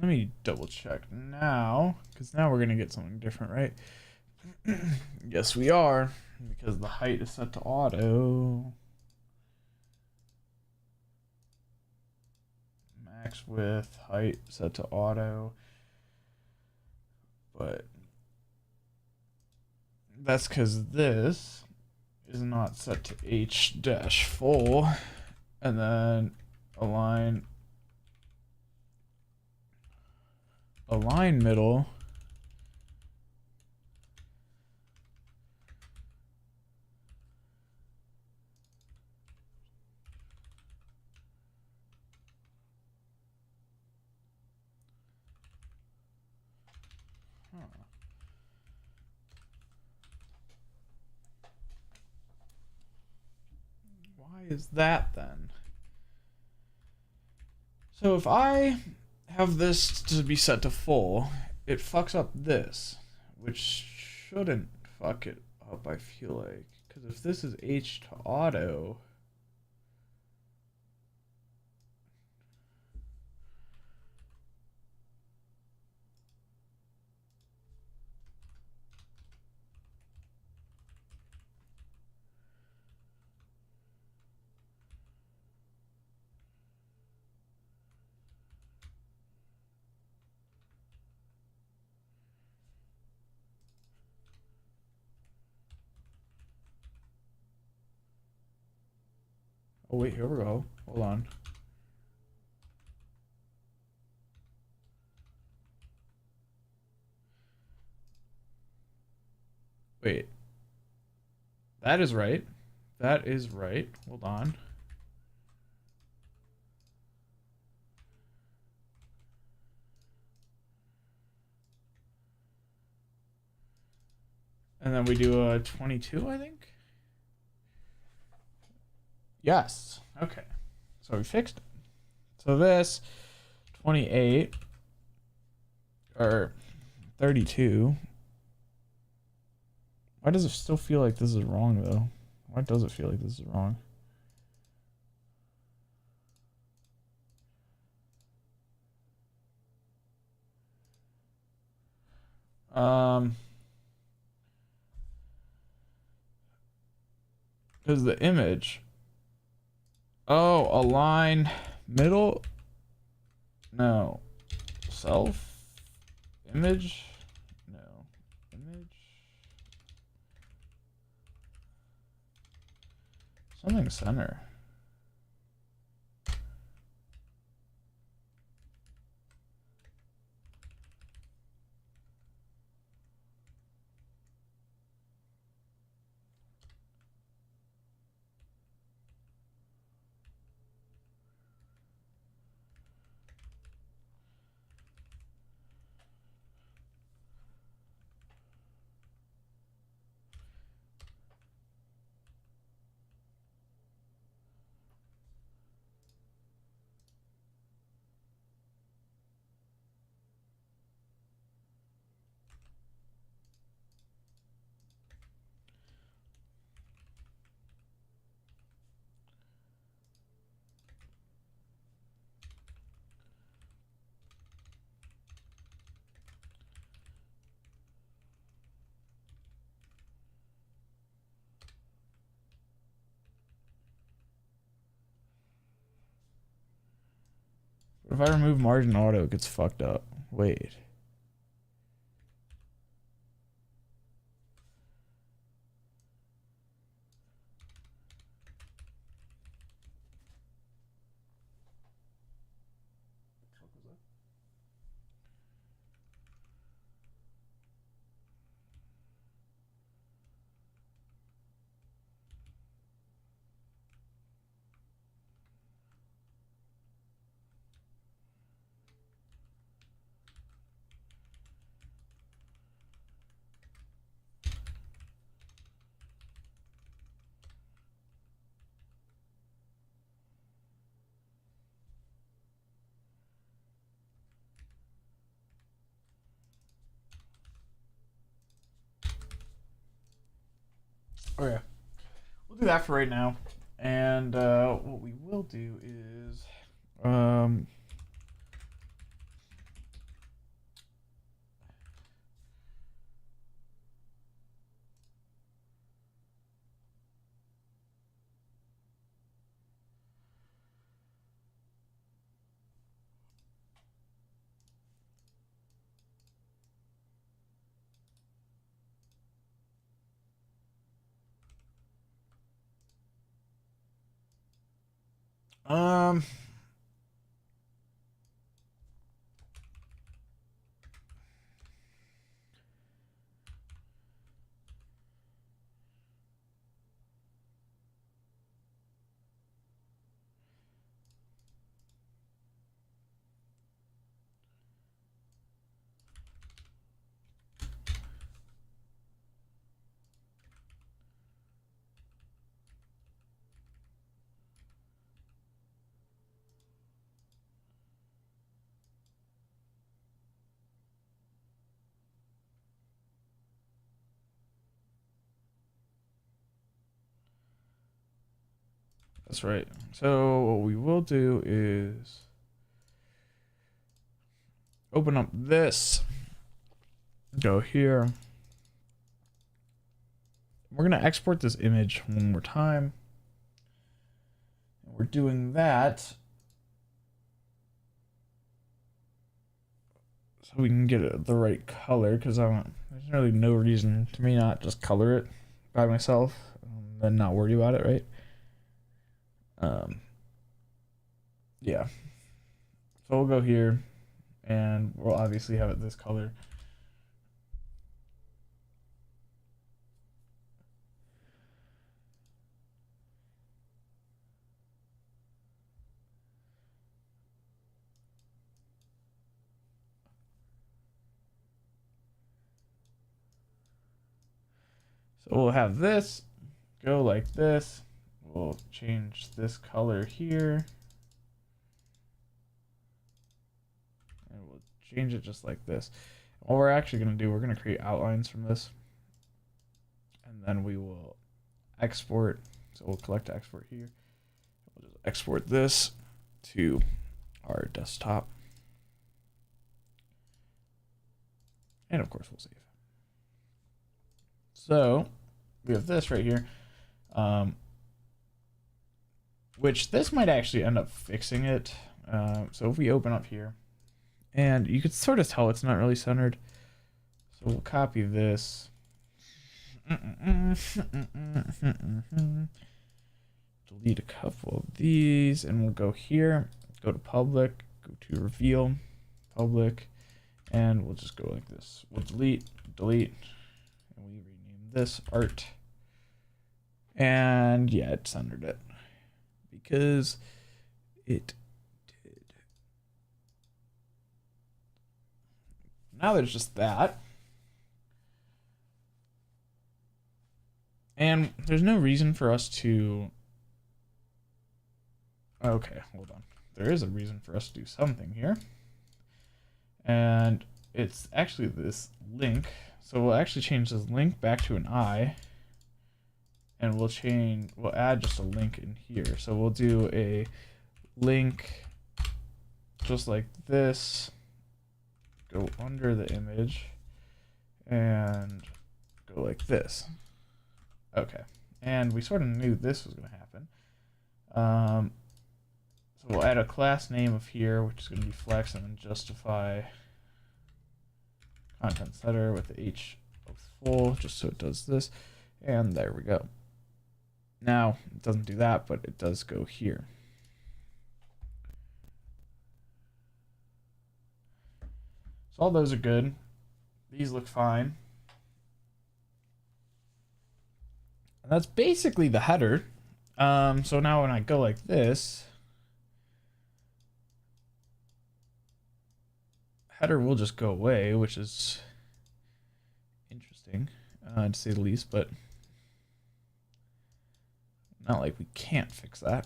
Let me double check now, because now we're gonna get something different, right? Yes, we are, because the height is set to auto. Max width, height set to auto. But that's because this is not set to H dash full. And then align middle. Why is that then? So if I have this to be set to full, it fucks up this, which shouldn't fuck it up, I feel like. Because if this is H to auto, oh wait, here we go. Hold on. Wait. That is right. That is right. Hold on. And then we do a 22, I think. Yes. Okay. So we fixed it. So this 28 or 32. Why does it still feel like this is wrong though? Why does it feel like this is wrong? Because the image. Oh, align middle. No. Self. Image. No. Image. Something center. If I remove margin auto, it gets fucked up. Wait. Okay. We'll do that for right now. And what we will do is Um, that's right. So what we will do is open up this, go here. We're going to export this image one more time. And we're doing that so we can get it the right color, because there's really no reason to me not just color it by myself and then not worry about it, right? Yeah. So we'll go here and we'll obviously have it this color. So we'll have this go like this. We'll change this color here. And we'll change it just like this. What we're actually going to do, we're going to create outlines from this. And then we will export. So we'll collect export here. We'll just export this to our desktop. And of course we'll save. So we have this right here. Which this might actually end up fixing it. So if we open up here, and you could sort of tell it's not really centered. So we'll copy this. Delete a couple of these, and we'll go here, go to public, go to reveal, public, and we'll just go like this. We'll delete, and we rename this art. And yeah, it centered it. Because it did. Now there's just that. And there's no reason for us to... Okay, hold on. There is a reason for us to do something here. And it's actually this link. So we'll actually change this link back to an I. And we'll add just a link in here. So we'll do a link just like this, go under the image, and go like this. Okay, and we sort of knew this was going to happen. So we'll add a class name of here, which is going to be flex, and then justify content setter with the H of full, just so it does this. And there we go. Now, it doesn't do that, but it does go here. So all those are good. These look fine. And that's basically the header. So now when I go like this, header will just go away, which is interesting, to say the least, but not like we can't fix that.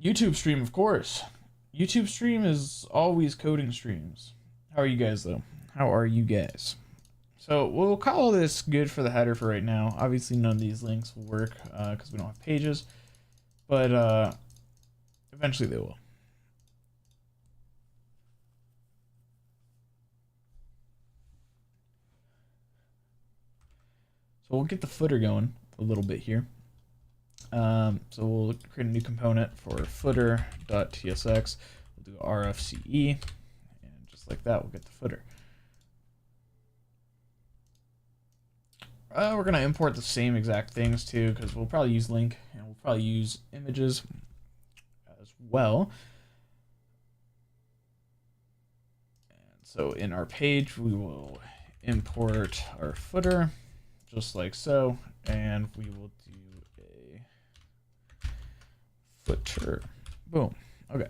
YouTube stream, of course. YouTube stream is always coding streams. How are you guys, though? How are you guys? So we'll call this good for the header for right now. Obviously, none of these links will work because we don't have pages, but eventually they will. So we'll get the footer going a little bit here. So we'll create a new component for footer.tsx. We'll do RFCE, and just like that, we'll get the footer. we're gonna import the same exact things too, because we'll probably use link and we'll probably use images as well. And so in our page, we will import our footer just like so, and we will do a footer. Boom. Okay.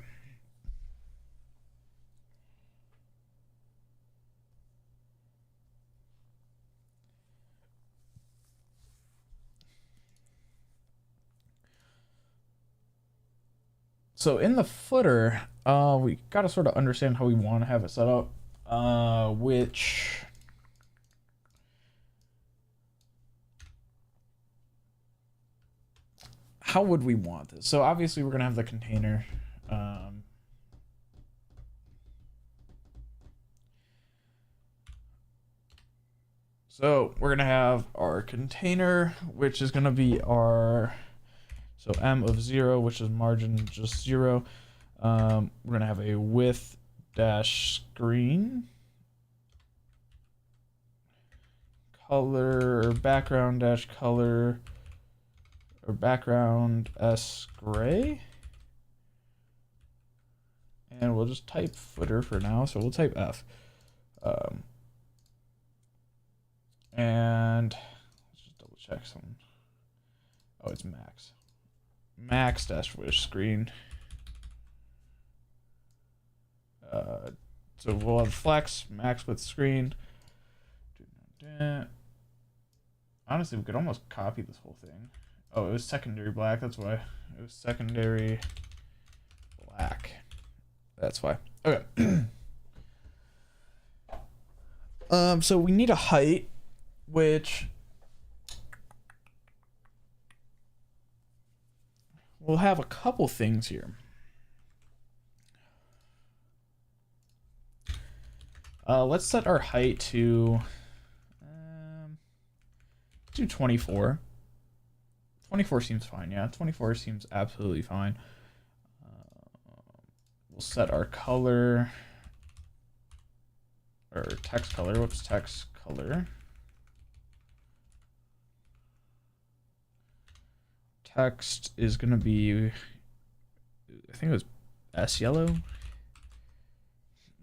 So in the footer, we got to sort of understand how we want to have it set up, how would we want this? So obviously we're going to have the container. So we're going to have our container, which is going to be our, so M of 0, which is margin just 0. We're going to have a width dash screen, color or background dash color, or background S gray. And we'll just type footer for now. So we'll type F. And let's just double check something. Oh, it's max. Max dash wish screen. So we'll have flex, max width screen. Honestly, we could almost copy this whole thing. Oh, it was secondary black. That's why. It was secondary black. That's why. Okay. So we need a height, which we'll have a couple things here. Let's set our height to 24. 24 seems fine. Yeah, 24 seems absolutely fine. We'll set our color, or text color. Whoops, text color. Text is going to be, I think it was S yellow.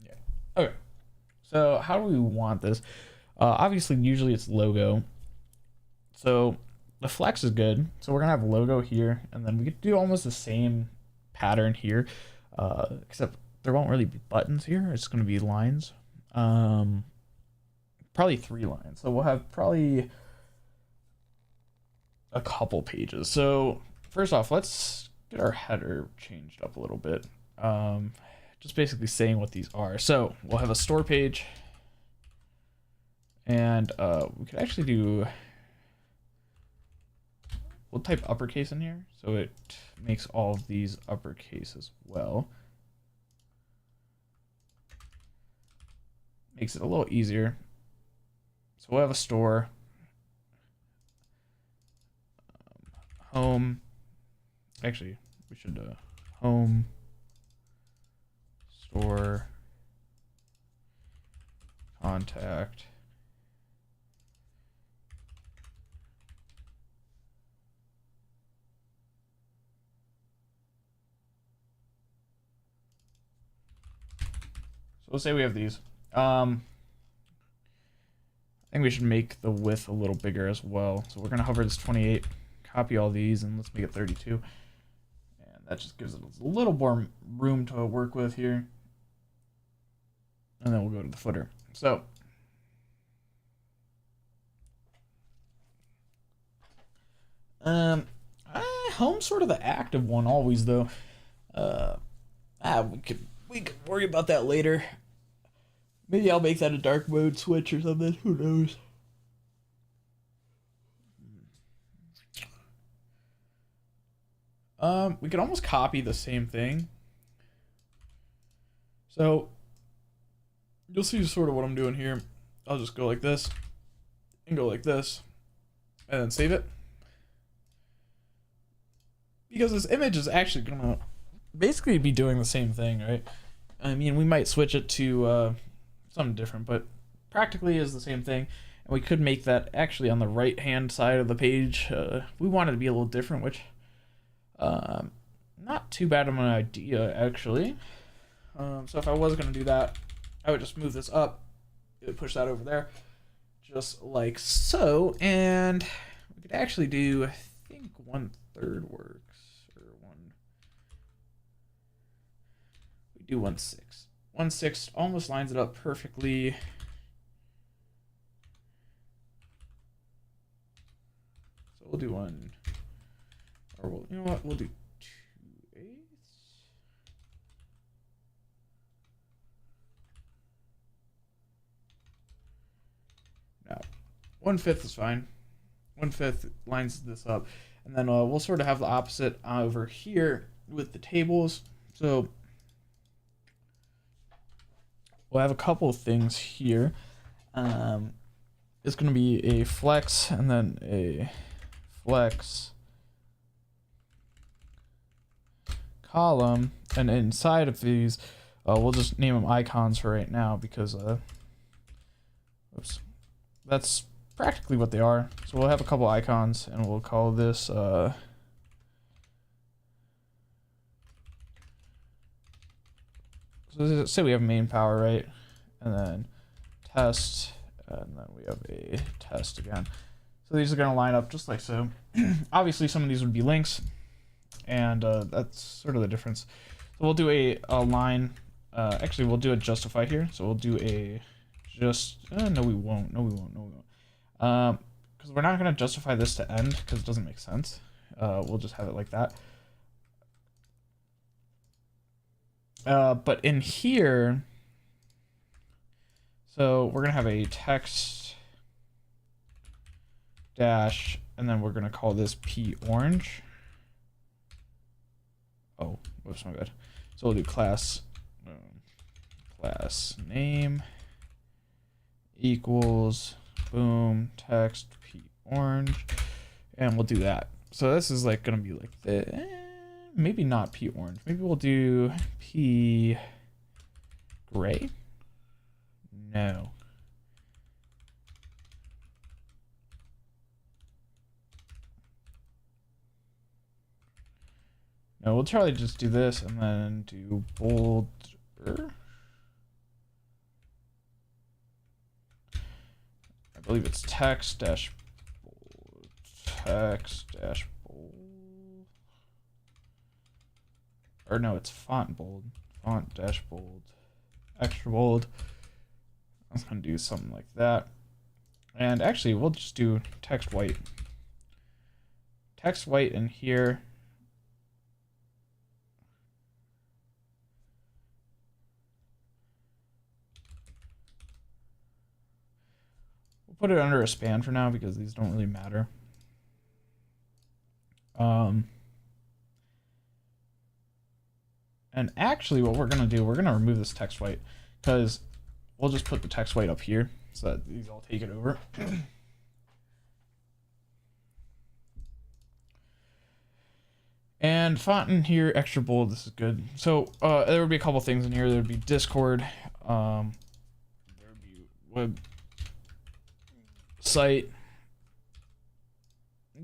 Yeah. Okay. So how do we want this? Obviously, usually it's logo. So the flex is good. So we're going to have logo here, and then we could do almost the same pattern here, except there won't really be buttons here. It's going to be lines. Probably 3 lines. So we'll have probably a couple pages. So first off, let's get our header changed up a little bit. Just basically saying what these are. So we'll have a store page, and we could actually do, we'll type uppercase in here, so it makes all of these uppercase as well. Makes it a little easier. So we'll have a store, home. Actually, we should home, store, contact, so let's say we have these. I think we should make the width a little bigger as well. So we're gonna hover this 28, copy all these, and let's make it 32. And that just gives it a little more room to work with here. And then we'll go to the footer. So home's sort of the active one always, though. We could worry about that later. Maybe I'll make that a dark mode switch or something. Who knows? We could almost copy the same thing. So you'll see sort of what I'm doing here. I'll just go like this and go like this and then save it. Because this image is actually gonna basically be doing the same thing, right? I mean, we might switch it to something different, but practically is the same thing. And we could make that actually on the right hand side of the page. We want it to be a little different, which not too bad of an idea actually. So if I was going to do that, I would just move this up. It would push that over there, just like so. And we could actually do, I think 1/3 works, or we do 1/6. 1/6 almost lines it up perfectly. So we'll do one, or you know what, we'll do 2/8. No, 1/5 is fine. 1/5 lines this up, and then we'll sort of have the opposite over here with the tables. So we'll have a couple of things here. It's going to be a flex and then a flex column, and inside of these, we'll just name them icons for right now because oops, that's practically what they are. So we'll have a couple icons, and we'll call this so say we have main power, right, and then test, and then we have a test again. So these are going to line up just like so. Obviously some of these would be links, and that's sort of the difference. So we'll do a line, actually we'll do a justify here. So we'll do a no we won't, because we're not going to justify this to end because it doesn't make sense. We'll just have it like that. But in here, so we're gonna have a text dash, and then we're gonna call this p orange. Oh, whoops, my bad. So we'll do class name equals boom text p orange, and we'll do that. So this is like gonna be like the maybe not p orange. Maybe we'll do p gray. No. No, we'll try to just do this and then do bolder. I believe it's text dash bold. Text dash bold. Or no, it's font bold. Font dash bold. Extra bold. I was going to do something like that. And actually, we'll just do text white. Text white in here. We'll put it under a span for now because these don't really matter. And actually what we're going to do, we're going to remove this text white because we'll just put the text white up here so that these all take it over. And font in here, extra bold, this is good. So there would be a couple things in here. There would be Discord, there would be web site,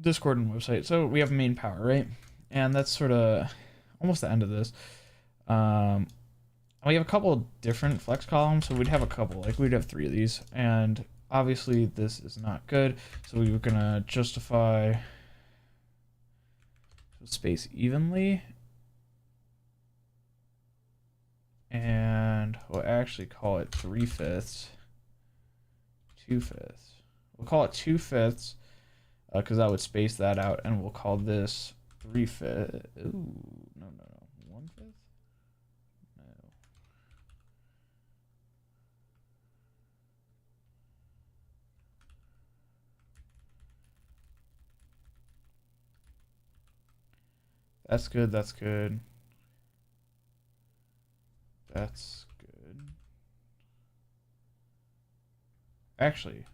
Discord and website. So we have main power, right? And that's sort of almost the end of this. We have a couple of different flex columns, so we'd have a couple, like we'd have 3 of these, and obviously this is not good, so we were gonna justify space evenly, and we'll actually call it 3/5, 2/5. We'll call it 2/5 because that would space that out, and we'll call this 3/5. Ooh, no, 1/5. No. That's good. That's good. That's good. Actually,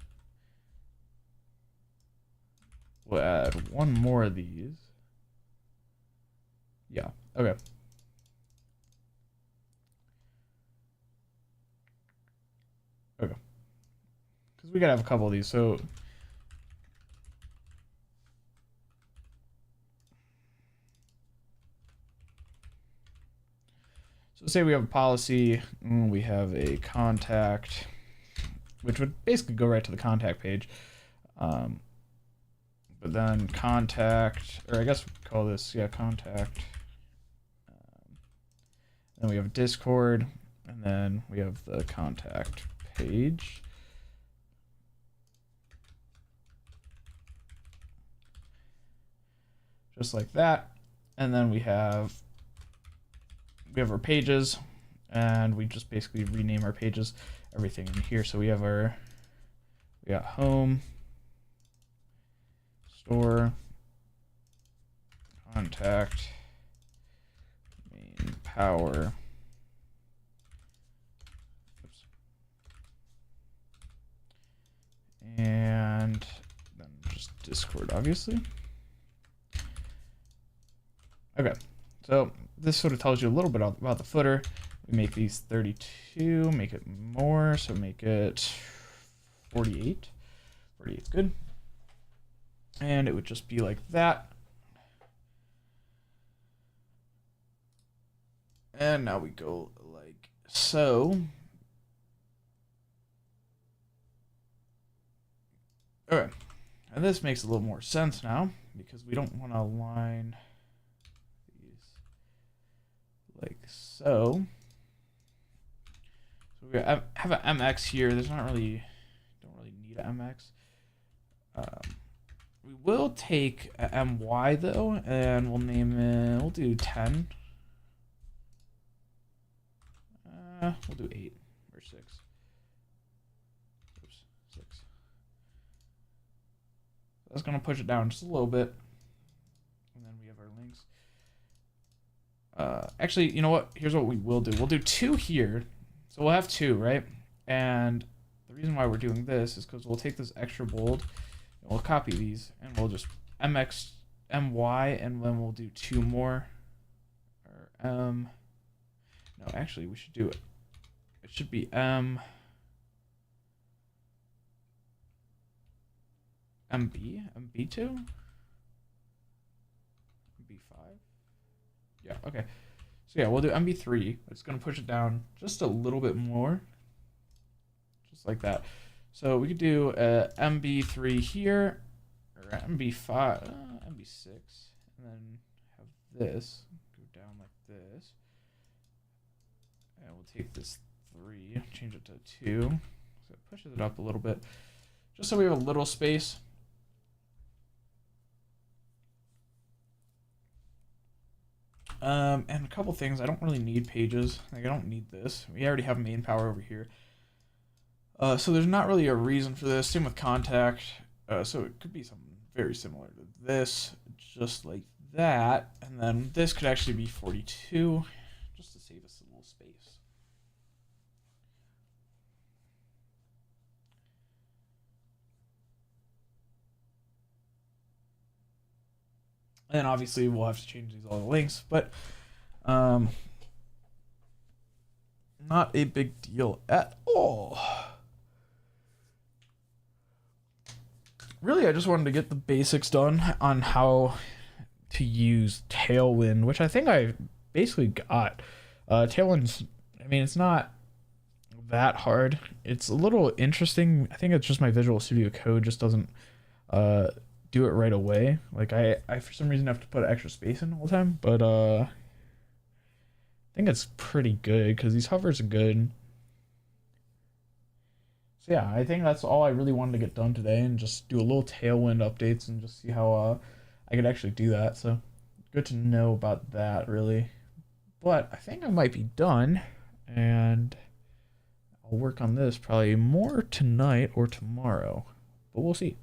we'll add one more of these. Yeah, okay. Okay. Because we gotta have a couple of these. So say we have a policy, we have a contact, which would basically go right to the contact page. But then contact, or I guess we call this, yeah, contact. Then we have Discord, and then we have the contact page. Just like that. And then we have our pages, and we just basically rename our pages, everything in here. So we got home, store, contact, main, power. Oops. And then just Discord, obviously. Okay, so this sort of tells you a little bit about the footer. We make these 32, make it more, so make it 48. 48 is good. And it would just be like that. And now we go like so. Okay, and this makes a little more sense now because we don't want to align like so. So we have an MX here. There's don't really need an MX. We will take a MY though, and we'll name it. We'll do 10. We'll do 8 or 6. Oops, 6. That's gonna push it down just a little bit, and then we have our links. Actually, you know what? Here's what we will do. We'll do 2 here. So we'll have 2, right? And the reason why we're doing this is because we'll take this extra bold and we'll copy these and we'll just MX, MY, and then we'll do 2 more. Or no, actually we should do it. It should be MB, MB2, MB5. Yeah, okay. So yeah, we'll do MB3. It's going to push it down just a little bit more. Just like that. So we could do MB3 here, or MB5, MB6, and then have this go down like this. And we'll take this 3, change it to 2. So it pushes it up a little bit, just so we have a little space. And a couple things. I don't really need pages. Like, I don't need this. We already have main power over here. So there's not really a reason for this. Same with contact. So it could be something very similar to this, just like that. And then this could actually be 42, just to save us a little space. And obviously we'll have to change these all the links, but not a big deal at all. Really, I just wanted to get the basics done on how to use Tailwind, which I think I basically got. Tailwind's, I mean, it's not that hard. It's a little interesting. I think it's just my Visual Studio Code just doesn't do it right away. Like I for some reason have to put extra space in all the time, but I think it's pretty good because these hovers are good. So yeah, I think that's all I really wanted to get done today, and just do a little Tailwind updates and just see how I could actually do that. So good to know about that, really. But I think I might be done, and I'll work on this probably more tonight or tomorrow, but we'll see.